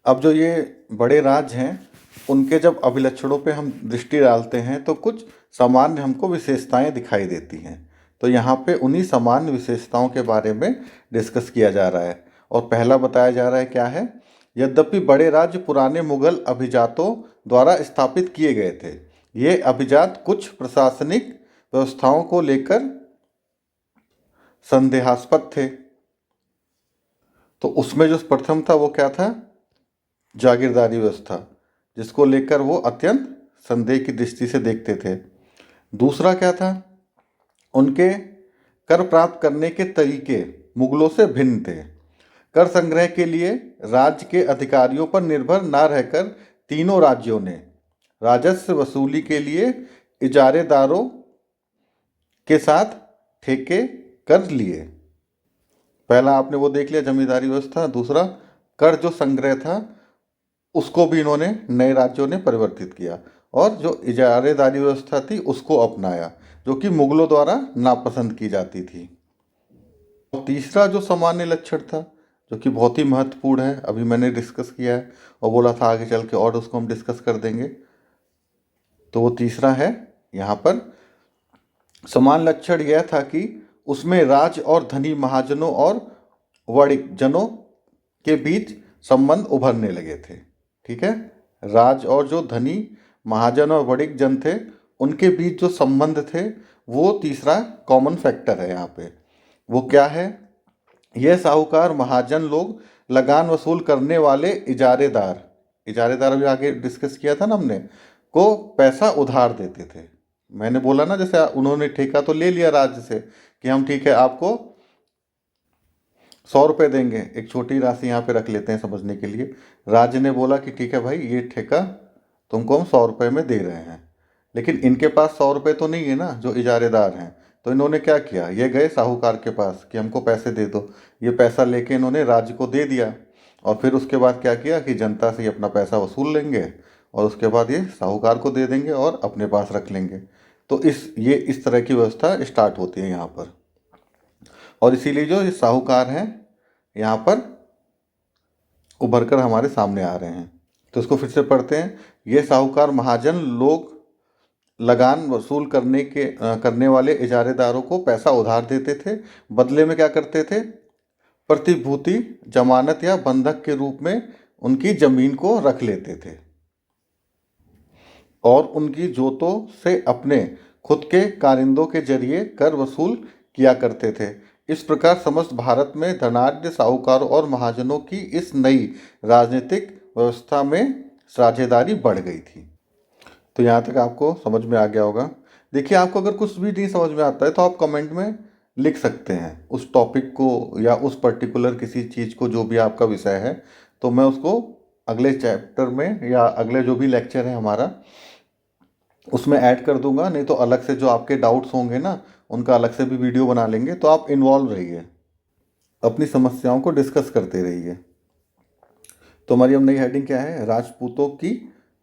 अब जो ये बड़े राज्य हैं उनके जब अभिलक्षणों पे हम दृष्टि डालते हैं तो कुछ सामान्य हमको विशेषताएं दिखाई देती हैं। तो यहाँ पे उन्हीं सामान्य विशेषताओं के बारे में डिस्कस किया जा रहा है। और पहला बताया जा रहा है क्या है, यद्यपि बड़े राज्य पुराने मुगल अभिजातों द्वारा स्थापित किए गए थे, ये अभिजात कुछ प्रशासनिक व्यवस्थाओं को लेकर संदेहास्पद थे। तो उसमें जो प्रथम था वो क्या था, जागीरदारी व्यवस्था, जिसको लेकर वो अत्यंत संदेह की दृष्टि से देखते थे। दूसरा क्या था, उनके कर प्राप्त करने के तरीके मुगलों से भिन्न थे। कर संग्रह के लिए राज्य के अधिकारियों पर निर्भर न रहकर तीनों राज्यों ने राजस्व वसूली के लिए इजारेदारों के साथ ठेके कर लिए। पहला आपने वो देख लिया जमींदारी व्यवस्था। दूसरा, कर जो संग्रह था उसको भी इन्होंने नए राज्यों ने परिवर्तित किया, और जो इजारेदारी व्यवस्था थी उसको अपनाया जो कि मुगलों द्वारा नापसंद की जाती थी। और तीसरा जो सामान्य लक्षण था जो कि बहुत ही महत्वपूर्ण है, अभी मैंने डिस्कस किया है और बोला था आगे चल के और उसको हम डिस्कस कर देंगे। तो वो तीसरा है यहाँ पर, समान लक्षण यह था कि उसमें राज और धनी महाजनों और वणिक जनों के बीच संबंध उभरने लगे थे। ठीक है, राज और जो धनी महाजन और वणिक जन थे उनके बीच जो संबंध थे वो तीसरा कॉमन फैक्टर है यहाँ पे। वो क्या है, यह साहूकार महाजन लोग लगान वसूल करने वाले इजारेदार अभी आगे डिस्कस किया था ना हमने, को पैसा उधार देते थे। मैंने बोला ना जैसे उन्होंने ठेका तो ले लिया राज्य से कि हम ठीक है आपको 100 रुपये देंगे, एक छोटी राशि यहाँ पे रख लेते हैं समझने के लिए। राज्य ने बोला कि ठीक है भाई ये ठेका तुमको हम 100 रुपये में दे रहे हैं, लेकिन इनके पास 100 रुपये तो नहीं है ना जो इजारेदार हैं। तो इन्होंने क्या किया, ये गए साहूकार के पास कि हमको पैसे दे दो। ये पैसा लेके इन्होंने राज्य को दे दिया और फिर उसके बाद क्या किया कि जनता से ये अपना पैसा वसूल लेंगे और उसके बाद ये साहूकार को दे देंगे और अपने पास रख लेंगे। तो इस तरह की व्यवस्था स्टार्ट होती है यहाँ पर। और इसीलिए जो ये साहूकार हैं यहाँ पर उभर कर हमारे सामने आ रहे हैं। तो इसको फिर से पढ़ते हैं। ये साहूकार महाजन लोग लगान वसूल करने वाले इजारेदारों को पैसा उधार देते थे। बदले में क्या करते थे, प्रतिभूति जमानत या बंधक के रूप में उनकी जमीन को रख लेते थे और उनकी जोतों से अपने खुद के कारिंदों के जरिए कर वसूल किया करते थे। इस प्रकार समस्त भारत में धनाढ्य साहूकारों और महाजनों की इस नई राजनीतिक व्यवस्था में साझेदारी बढ़ गई थी। तो यहाँ तक आपको समझ में आ गया होगा। देखिए, आपको अगर कुछ भी नहीं समझ में आता है तो आप कमेंट में लिख सकते हैं उस टॉपिक को या उस पर्टिकुलर किसी चीज़ को, जो भी आपका विषय है, तो मैं उसको अगले चैप्टर में या अगले जो भी लेक्चर है हमारा उसमें ऐड कर दूंगा। नहीं तो अलग से जो आपके डाउट्स होंगे ना उनका अलग से भी वीडियो बना लेंगे। तो आप इन्वॉल्व रहिए, अपनी समस्याओं को डिस्कस करते रहिए। तो हमारी अब नई हेडिंग क्या है, राजपूतों की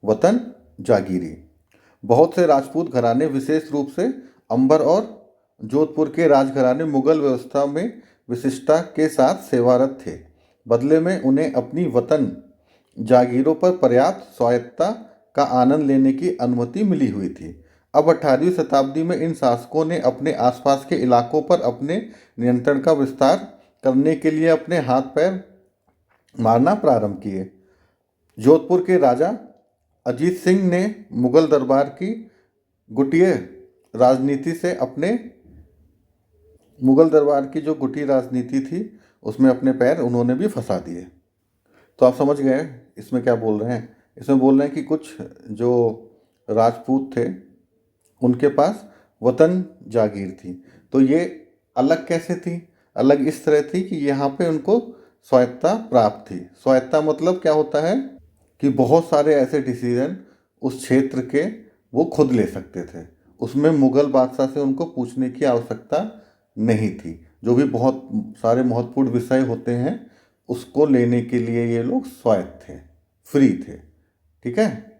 वतन जागीरी। बहुत से राजपूत घराने विशेष रूप से अंबर और जोधपुर के राजघराने मुगल व्यवस्था में विशिष्टता के साथ सेवारत थे। बदले में उन्हें अपनी वतन जागीरों पर पर्याप्त स्वायत्तता का आनंद लेने की अनुमति मिली हुई थी। अब 18वीं शताब्दी में इन शासकों ने अपने आसपास के इलाकों पर अपने नियंत्रण का विस्तार करने के लिए अपने हाथ पैर मारना प्रारंभ किए। जोधपुर के राजा अजीत सिंह ने मुगल दरबार की गुटिया राजनीति से अपने मुगल दरबार की जो गुटी राजनीति थी उसमें अपने पैर उन्होंने भी फंसा दिए। तो आप समझ गए इसमें क्या बोल रहे हैं। इसमें बोल रहे हैं कि कुछ जो राजपूत थे उनके पास वतन जागीर थी, तो ये अलग कैसे थी? अलग इस तरह थी कि यहाँ पे उनको स्वायत्तता प्राप्त थी। स्वायत्तता मतलब क्या होता है कि बहुत सारे ऐसे डिसीजन उस क्षेत्र के वो खुद ले सकते थे, उसमें मुगल बादशाह से उनको पूछने की आवश्यकता नहीं थी। जो भी बहुत सारे महत्वपूर्ण विषय होते हैं उसको लेने के लिए ये लोग स्वायत्त थे, फ्री थे, ठीक है।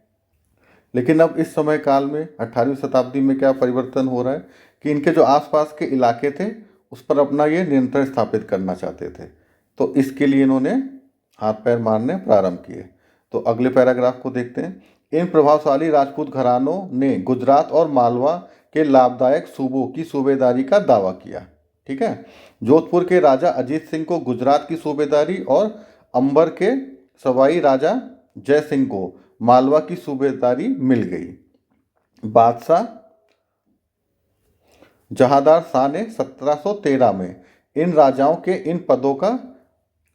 लेकिन अब इस समय काल में 18वीं शताब्दी में क्या परिवर्तन हो रहा है कि इनके जो आसपास के इलाके थे उस पर अपना ये नियंत्रण स्थापित करना चाहते थे, तो इसके लिए इन्होंने हाथ पैर मारने प्रारंभ किए। तो अगले पैराग्राफ को देखते हैं। इन प्रभावशाली राजपूत घरानों ने गुजरात और मालवा के लाभदायक सूबों की सूबेदारी का दावा किया, ठीक है। जोधपुर के राजा अजीत सिंह को गुजरात की सूबेदारी और अंबर के सवाई राजा जय सिंह को मालवा की सूबेदारी मिल गई। बादशाह जहांदार शाह ने 1713 में इन राजाओं के इन पदों का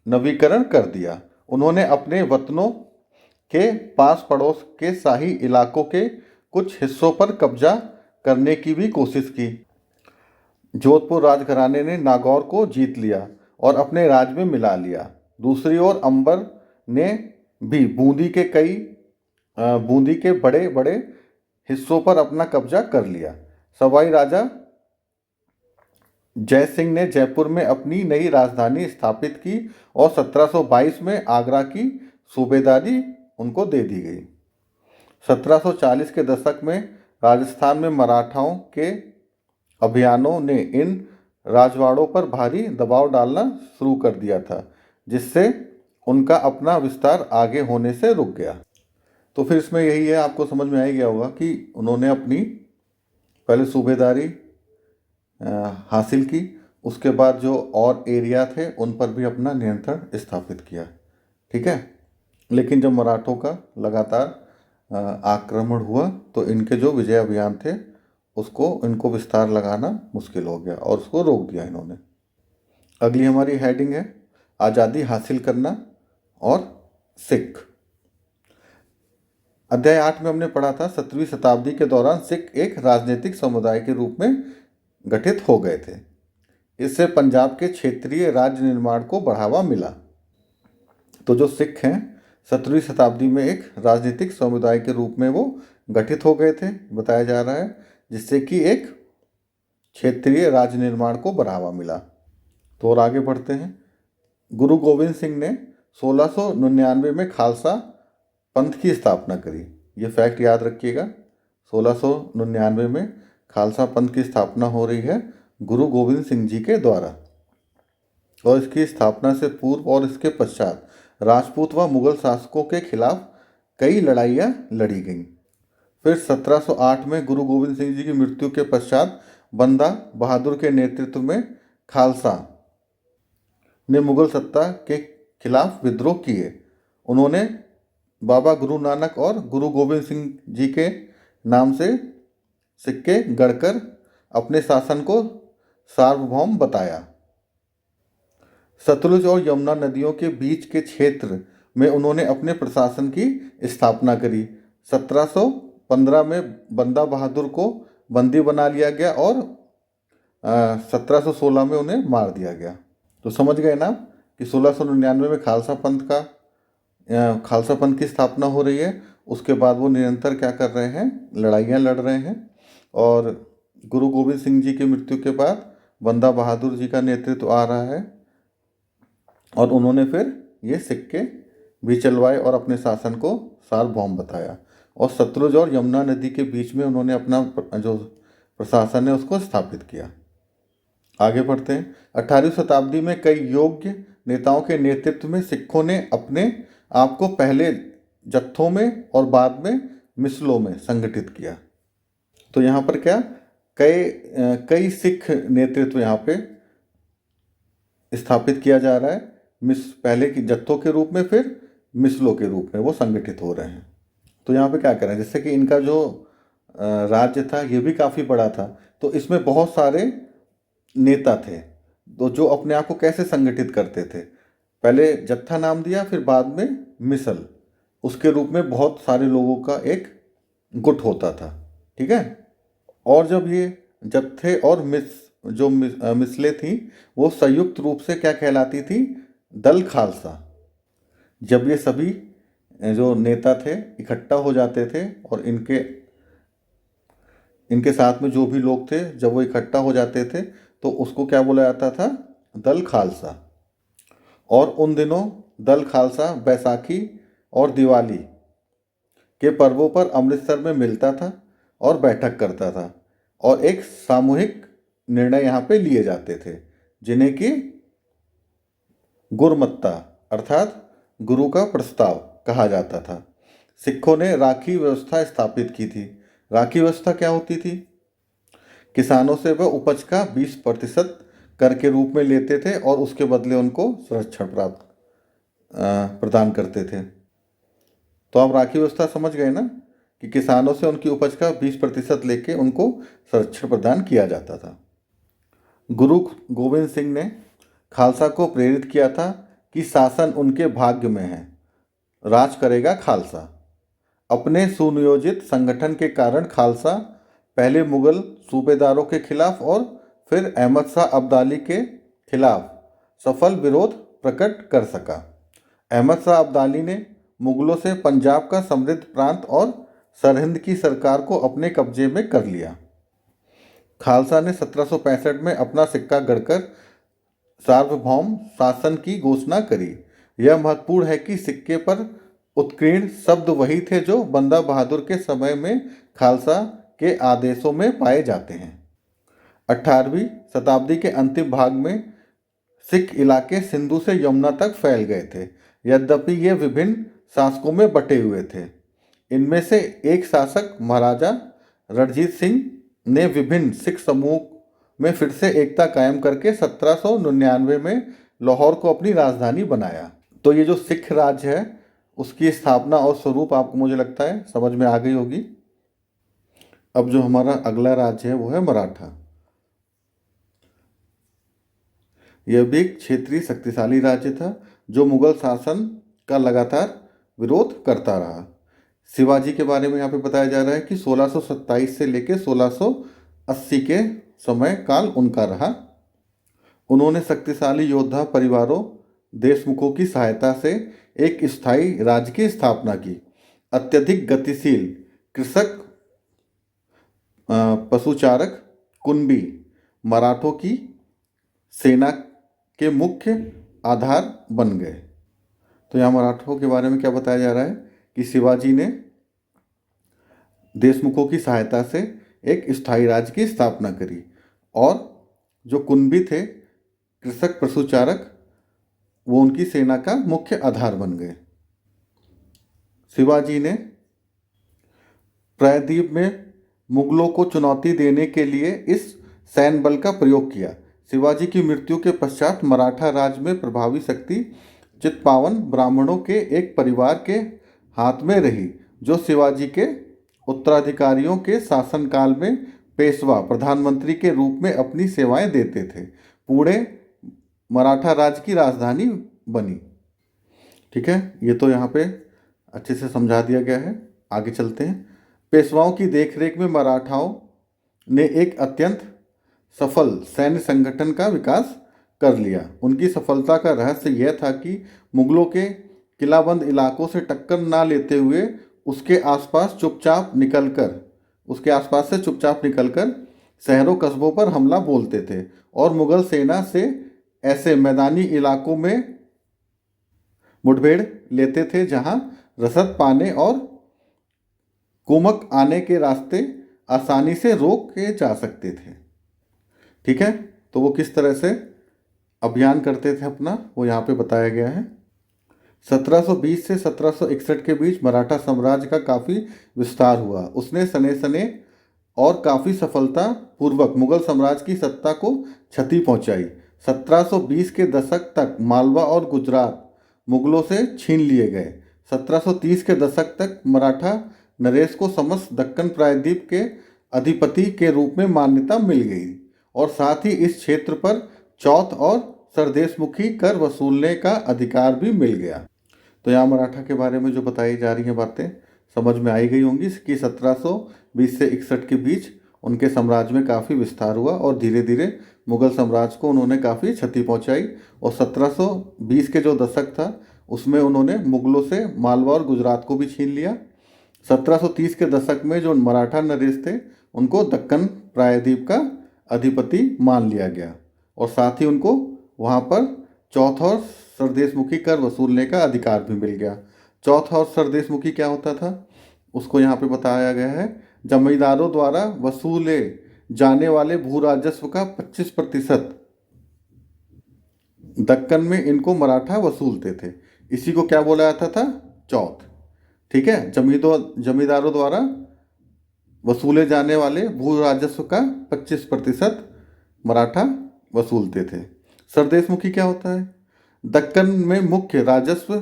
नवीकरण कर दिया। उन्होंने अपने वतनों के पास पड़ोस के शाही इलाकों के कुछ हिस्सों पर कब्जा करने की भी कोशिश की। जोधपुर राजघराने ने नागौर को जीत लिया और अपने राज में मिला लिया। दूसरी ओर अंबर ने भी बूंदी के बड़े बड़े हिस्सों पर अपना कब्जा कर लिया। सवाई राजा जय सिंह ने जयपुर में अपनी नई राजधानी स्थापित की और 1722 में आगरा की सूबेदारी उनको दे दी गई। 1740 के दशक में राजस्थान में मराठाओं के अभियानों ने इन राजवाड़ों पर भारी दबाव डालना शुरू कर दिया था, जिससे उनका अपना विस्तार आगे होने से रुक गया। तो फिर इसमें यही है, आपको समझ में आ ही गया होगा कि उन्होंने अपनी पहले सूबेदारी हासिल की, उसके बाद जो और एरिया थे उन पर भी अपना नियंत्रण स्थापित किया, ठीक है। लेकिन जब मराठों का लगातार आक्रमण हुआ तो इनके जो विजय अभियान थे उसको इनको विस्तार लगाना मुश्किल हो गया और उसको रोक दिया इन्होंने। अगली हमारी हेडिंग है आज़ादी हासिल करना और सिख। अध्याय 8 में हमने पढ़ा था 17वीं शताब्दी के दौरान सिख एक राजनीतिक समुदाय के रूप में गठित हो गए थे। इससे पंजाब के क्षेत्रीय राज्य निर्माण को बढ़ावा मिला। तो जो सिख हैं 17वीं शताब्दी में एक राजनीतिक समुदाय के रूप में वो गठित हो गए थे, बताया जा रहा है, जिससे कि एक क्षेत्रीय राज्य निर्माण को बढ़ावा मिला। तो और आगे बढ़ते हैं। गुरु गोविंद सिंह ने 1699 में खालसा पंथ की स्थापना करी। ये फैक्ट याद रखिएगा, 1699 में खालसा पंथ की स्थापना हो रही है गुरु गोविंद सिंह जी के द्वारा। और इसकी स्थापना से पूर्व और इसके पश्चात राजपूत व मुगल शासकों के खिलाफ कई लड़ाइयाँ लड़ी गईं। फिर 1708 में गुरु गोविंद सिंह जी की मृत्यु के पश्चात बंदा बहादुर के नेतृत्व में खालसा ने मुगल सत्ता के खिलाफ विद्रोह किए। उन्होंने बाबा गुरु नानक और गुरु गोविंद सिंह जी के नाम से सिक्के गढ़कर अपने शासन को सार्वभौम बताया। सतलुज और यमुना नदियों के बीच के क्षेत्र में उन्होंने अपने प्रशासन की स्थापना करी। 1715 में बंदा बहादुर को बंदी बना लिया गया और 1716 में उन्हें मार दिया गया। तो समझ गए ना कि 1699 में खालसा पंथ की स्थापना हो रही है। उसके बाद वो निरंतर क्या कर रहे हैं, लड़ाइयाँ लड़ रहे हैं। और गुरु गोविंद सिंह जी की मृत्यु के बाद बंदा बहादुर जी का नेतृत्व आ रहा है और उन्होंने फिर ये सिक्के भी चलवाए और अपने शासन को सार्वभौम बताया। और सतलुज और यमुना नदी के बीच में उन्होंने अपना जो प्रशासन है उसको स्थापित किया। आगे बढ़ते हैं। 18वीं शताब्दी में कई योग्य नेताओं के नेतृत्व में सिखों ने अपने आप को पहले जत्थों में और बाद में मिसलों में संगठित किया। तो यहाँ पर क्या कई सिख नेतृत्व यहाँ पे स्थापित किया जा रहा है। पहले की जत्थों के रूप में, फिर मिसलों के रूप में वो संगठित हो रहे हैं। तो यहाँ पे क्या करें, जैसे कि इनका जो राज्य था ये भी काफ़ी बड़ा था, तो इसमें बहुत सारे नेता थे तो जो अपने आप को कैसे संगठित करते थे, पहले जत्था नाम दिया, फिर बाद में मिसल, उसके रूप में बहुत सारे लोगों का एक गुट होता था। ठीक है। और जब ये जत्थे और मिसलें थी वो संयुक्त रूप से क्या कहलाती थी, दल खालसा। जब ये सभी जो नेता थे इकट्ठा हो जाते थे और इनके साथ में जो भी लोग थे जब वो इकट्ठा हो जाते थे तो उसको क्या बोला जाता था, दल खालसा। और उन दिनों दल खालसा बैसाखी और दिवाली के पर्वों पर अमृतसर में मिलता था और बैठक करता था और एक सामूहिक निर्णय यहाँ पे लिए जाते थे जिन्हें कि गुरमत्ता अर्थात गुरु का प्रस्ताव कहा जाता था। सिखों ने राखी व्यवस्था स्थापित की थी। राखी व्यवस्था क्या होती थी, किसानों से वह उपज का 20% कर के रूप में लेते थे और उसके बदले उनको संरक्षण प्रदान करते थे। तो आप राखी व्यवस्था समझ गए ना कि किसानों से उनकी उपज का 20% लेके उनको संरक्षण प्रदान किया जाता था। गुरु गोविंद सिंह ने खालसा को प्रेरित किया था कि शासन उनके भाग्य में है, राज करेगा खालसा। अपने सुनियोजित संगठन के कारण खालसा पहले मुगल सूबेदारों के खिलाफ और फिर अहमद शाह अब्दाली के खिलाफ सफल विरोध प्रकट कर सका। अहमद शाह अब्दाली ने मुगलों से पंजाब का समृद्ध प्रांत और सरहिंद की सरकार को अपने कब्जे में कर लिया। खालसा ने 1765 में अपना सिक्का गढ़कर सार्वभौम शासन की घोषणा करी। यह महत्वपूर्ण है कि सिक्के पर उत्कीर्ण शब्द वही थे जो बंदा बहादुर के समय में खालसा के आदेशों में पाए जाते हैं। 18वीं शताब्दी के अंतिम भाग में सिख इलाके सिंधु से यमुना तक फैल गए थे, यद्यपि ये विभिन्न शासकों में बटे हुए थे। इनमें से एक शासक महाराजा रणजीत सिंह ने विभिन्न सिख समूह में फिर से एकता कायम करके 1799 में लाहौर को अपनी राजधानी बनाया। तो ये जो सिख राज्य है उसकी स्थापना और स्वरूप आपको मुझे लगता है समझ में आ गई होगी। अब जो हमारा अगला राज्य है वो है मराठा। यह भी एक क्षेत्रीय शक्तिशाली राज्य था जो मुगल शासन का लगातार विरोध करता रहा। शिवाजी के बारे में यहाँ पे बताया जा रहा है कि 1627 से लेकर 1680 के समय काल उनका रहा। उन्होंने शक्तिशाली योद्धा परिवारों देशमुखों की सहायता से एक स्थायी राज्य की स्थापना की। अत्यधिक गतिशील कृषक पशुचारक कुंभी मराठों की सेना के मुख्य आधार बन गए। तो यहाँ मराठों के बारे में क्या बताया जा रहा है कि शिवाजी ने देशमुखों की सहायता से एक स्थायी राज्य की स्थापना करी और जो कुंभी थे कृषक पशुचारक वो उनकी सेना का मुख्य आधार बन गए। शिवाजी ने प्रायद्वीप में मुगलों को चुनौती देने के लिए इस सैन्य बल का प्रयोग किया। शिवाजी की मृत्यु के पश्चात मराठा राज्य में प्रभावी शक्ति चित्पावन ब्राह्मणों के एक परिवार के हाथ में रही जो शिवाजी के उत्तराधिकारियों के शासनकाल में पेशवा प्रधानमंत्री के रूप में अपनी सेवाएं देते थे। पुणे मराठा राज्य की राजधानी बनी। ठीक है, ये तो यहाँ पे अच्छे से समझा दिया गया है। आगे चलते हैं। पेशवाओं की देखरेख में मराठाओं ने एक अत्यंत सफल सैन्य संगठन का विकास कर लिया। उनकी सफलता का रहस्य यह था कि मुगलों के किलाबंद इलाकों से टक्कर ना लेते हुए उसके आसपास से चुपचाप निकलकर शहरों कस्बों पर हमला बोलते थे और मुगल सेना से ऐसे मैदानी इलाकों में मुठभेड़ लेते थे जहां रसद पाने और कुमक आने के रास्ते आसानी से रोके जा सकते थे। ठीक है, तो वो किस तरह से अभियान करते थे अपना, वो यहाँ पे बताया गया है। 1720 से 1761 के बीच मराठा साम्राज्य का काफ़ी विस्तार हुआ। उसने सने सने और काफ़ी सफलता पूर्वक मुगल साम्राज्य की सत्ता को क्षति पहुंचाई। 1720 के दशक तक मालवा और गुजरात मुगलों से छीन लिए गए। 1730 के दशक तक मराठा नरेश को समस्त दक्कन प्रायद्वीप के अधिपति के रूप में मान्यता मिल गई और साथ ही इस क्षेत्र पर चौथ और सरदेशमुखी कर वसूलने का अधिकार भी मिल गया। तो यहाँ मराठा के बारे में जो बताई जा रही हैं बातें समझ में आई गई होंगी कि 1720 से 61 के बीच उनके साम्राज्य में काफ़ी विस्तार हुआ और धीरे धीरे मुगल साम्राज्य को उन्होंने काफ़ी क्षति पहुंचाई। और 1720 के जो दशक था उसमें उन्होंने मुगलों से मालवा और गुजरात को भी छीन लिया। 1730 के दशक में जो मराठा नरेश थे उनको दक्कन प्रायद्वीप का अधिपति मान लिया गया और साथ ही उनको वहाँ पर चौथ और सरदेशमुखी कर वसूलने का अधिकार भी मिल गया। चौथ और सरदेशमुखी क्या होता था उसको यहाँ पे बताया गया है। जमींदारों द्वारा वसूले जाने वाले भू राजस्व का 25% दक्कन में इनको मराठा वसूलते थे। इसी को क्या बोला जाता था, चौथ। ठीक है, जमींदारों द्वारा वसूले जाने वाले भू राजस्व का 25% मराठा वसूलते थे। सरदेशमुखी क्या होता है, दक्कन में मुख्य राजस्व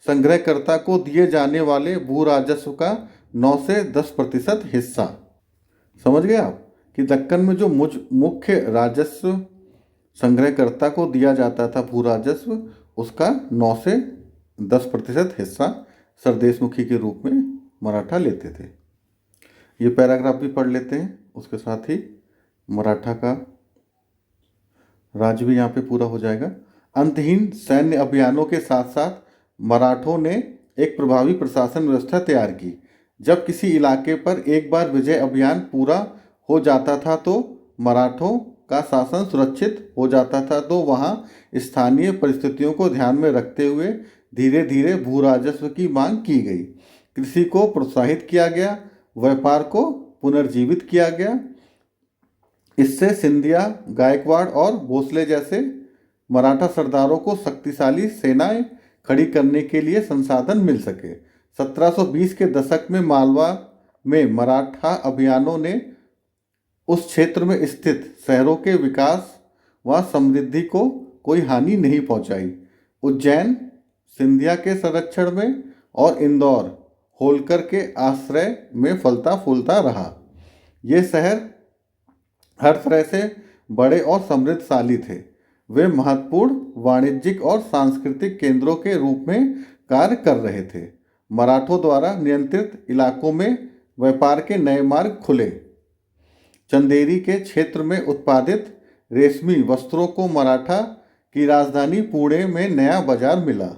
संग्रहकर्ता को दिए जाने वाले भू राजस्व का 9 से 10% हिस्सा। समझ गए आप कि दक्कन में जो मुख्य राजस्व संग्रहकर्ता को दिया जाता था भू राजस्व, उसका 9 से 10% हिस्सा सरदेशमुखी के रूप में मराठा लेते थे। ये पैराग्राफ भी पढ़ लेते हैं, उसके साथ ही मराठा का राज्य भी यहाँ पे पूरा हो जाएगा। अंतहीन सैन्य अभियानों के साथ साथ मराठों ने एक प्रभावी प्रशासन व्यवस्था तैयार की। जब किसी इलाके पर एक बार विजय अभियान पूरा हो जाता था तो मराठों का शासन सुरक्षित हो जाता था, तो वहाँ स्थानीय परिस्थितियों को ध्यान में रखते हुए धीरे धीरे भू राजस्व की मांग की गई। कृषि को प्रोत्साहित किया गया, व्यापार को पुनर्जीवित किया गया। इससे सिंधिया, गायकवाड़ और भोसले जैसे मराठा सरदारों को शक्तिशाली सेनाएं खड़ी करने के लिए संसाधन मिल सके। 1720 के दशक में मालवा में मराठा अभियानों ने उस क्षेत्र में स्थित शहरों के विकास व समृद्धि को कोई हानि नहीं पहुंचाई। उज्जैन सिंधिया के संरक्षण में और इंदौर होलकर के आश्रय में फलता फूलता रहा। ये शहर हर तरह से बड़े और समृद्धशाली थे। वे महत्वपूर्ण वाणिज्यिक और सांस्कृतिक केंद्रों के रूप में कार्य कर रहे थे। मराठों द्वारा नियंत्रित इलाकों में व्यापार के नए मार्ग खुले। चंदेरी के क्षेत्र में उत्पादित रेशमी वस्त्रों को मराठा की राजधानी पुणे में नया बाजार मिला।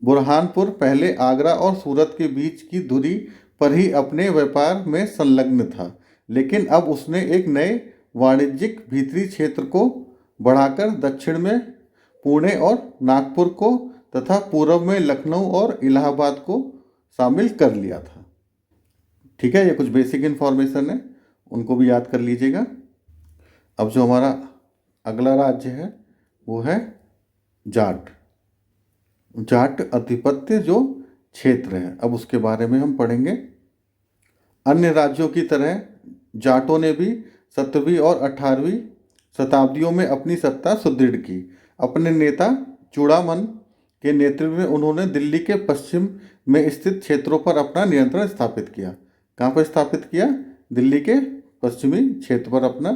बुरहानपुर पहले आगरा और सूरत के बीच की दूरी पर ही अपने व्यापार में संलग्न था, लेकिन अब उसने एक नए वाणिज्यिक भीतरी क्षेत्र को बढ़ाकर दक्षिण में पुणे और नागपुर को तथा पूर्व में लखनऊ और इलाहाबाद को शामिल कर लिया था। ठीक है, ये कुछ बेसिक इन्फॉर्मेशन है, उनको भी याद कर लीजिएगा। अब जो हमारा अगला राज्य है वो है जाट। जाट आधिपत्य जो क्षेत्र है, अब उसके बारे में हम पढ़ेंगे। अन्य राज्यों की तरह जाटों ने भी 17वीं और 18वीं शताब्दियों में अपनी सत्ता सुदृढ़ की। अपने नेता चूड़ामन के नेतृत्व में उन्होंने दिल्ली के पश्चिम में स्थित क्षेत्रों पर अपना नियंत्रण स्थापित किया। कहाँ पर स्थापित किया? दिल्ली के पश्चिमी क्षेत्र पर अपना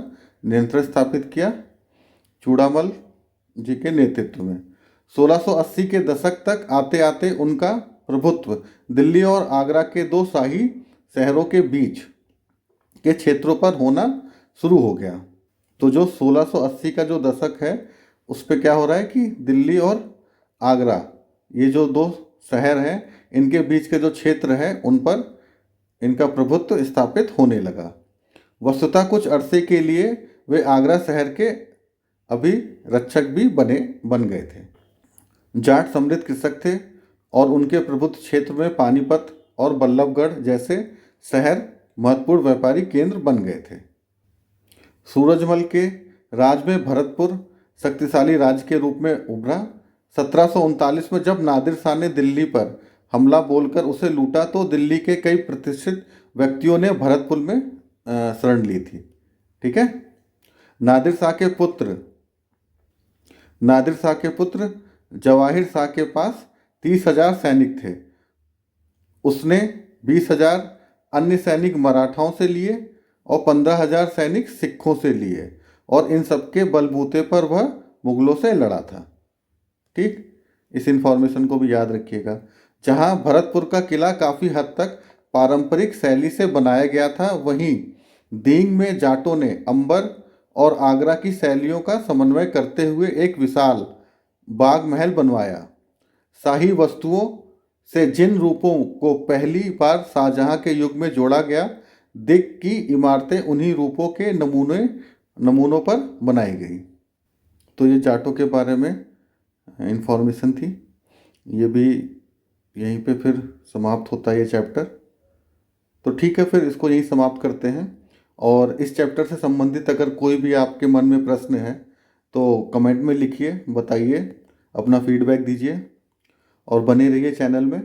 नियंत्रण स्थापित किया चूड़ामल जी के नेतृत्व में। 1680 के दशक तक आते आते उनका प्रभुत्व दिल्ली और आगरा के दो शाही शहरों के बीच के क्षेत्रों पर होना शुरू हो गया। तो जो 1680 का जो दशक है उस पर क्या हो रहा है कि दिल्ली और आगरा ये जो दो शहर हैं इनके बीच के जो क्षेत्र है उन पर इनका प्रभुत्व स्थापित होने लगा। वस्तुतः कुछ अरसे के लिए वे आगरा शहर के अभिरक्षक भी बन गए थे। जाट समृद्ध कृषक थे और उनके प्रभुत्व क्षेत्र में पानीपत और बल्लभगढ़ जैसे शहर महत्वपूर्ण व्यापारी केंद्र बन गए थे। सूरजमल के राज्य में भरतपुर शक्तिशाली राज्य के रूप में उभरा। 1739 में जब नादिर शाह ने दिल्ली पर हमला बोलकर उसे लूटा तो दिल्ली के कई प्रतिष्ठित व्यक्तियों ने भरतपुर में शरण ली थी। ठीक है। नादिर शाह के पुत्र जवाहिर शाह के पास 30,000 सैनिक थे। उसने 20,000 अन्य सैनिक मराठाओं से लिए और 15,000 सैनिक सिखों से लिए और इन सबके बलबूते पर वह मुगलों से लड़ा था। ठीक, इस इंफॉर्मेशन को भी याद रखिएगा। जहां भरतपुर का किला काफ़ी हद तक पारंपरिक शैली से बनाया गया था, वहीं दींग में जाटों ने अंबर और आगरा की शैलियों का समन्वय करते हुए एक विशाल बाग महल बनवाया। शाही वस्तुओं से जिन रूपों को पहली बार शाहजहां के युग में जोड़ा गया, दिग की इमारतें उन्हीं रूपों के नमूनों पर बनाई गई। तो ये जाटों के बारे में इंफॉर्मेशन थी। ये भी यहीं पे फिर समाप्त होता है ये चैप्टर। तो ठीक है, फिर इसको यहीं समाप्त करते हैं। और इस चैप्टर से संबंधित अगर कोई भी आपके मन में प्रश्न है तो कमेंट में लिखिए, बताइए, अपना फीडबैक दीजिए और बने रहिए चैनल में।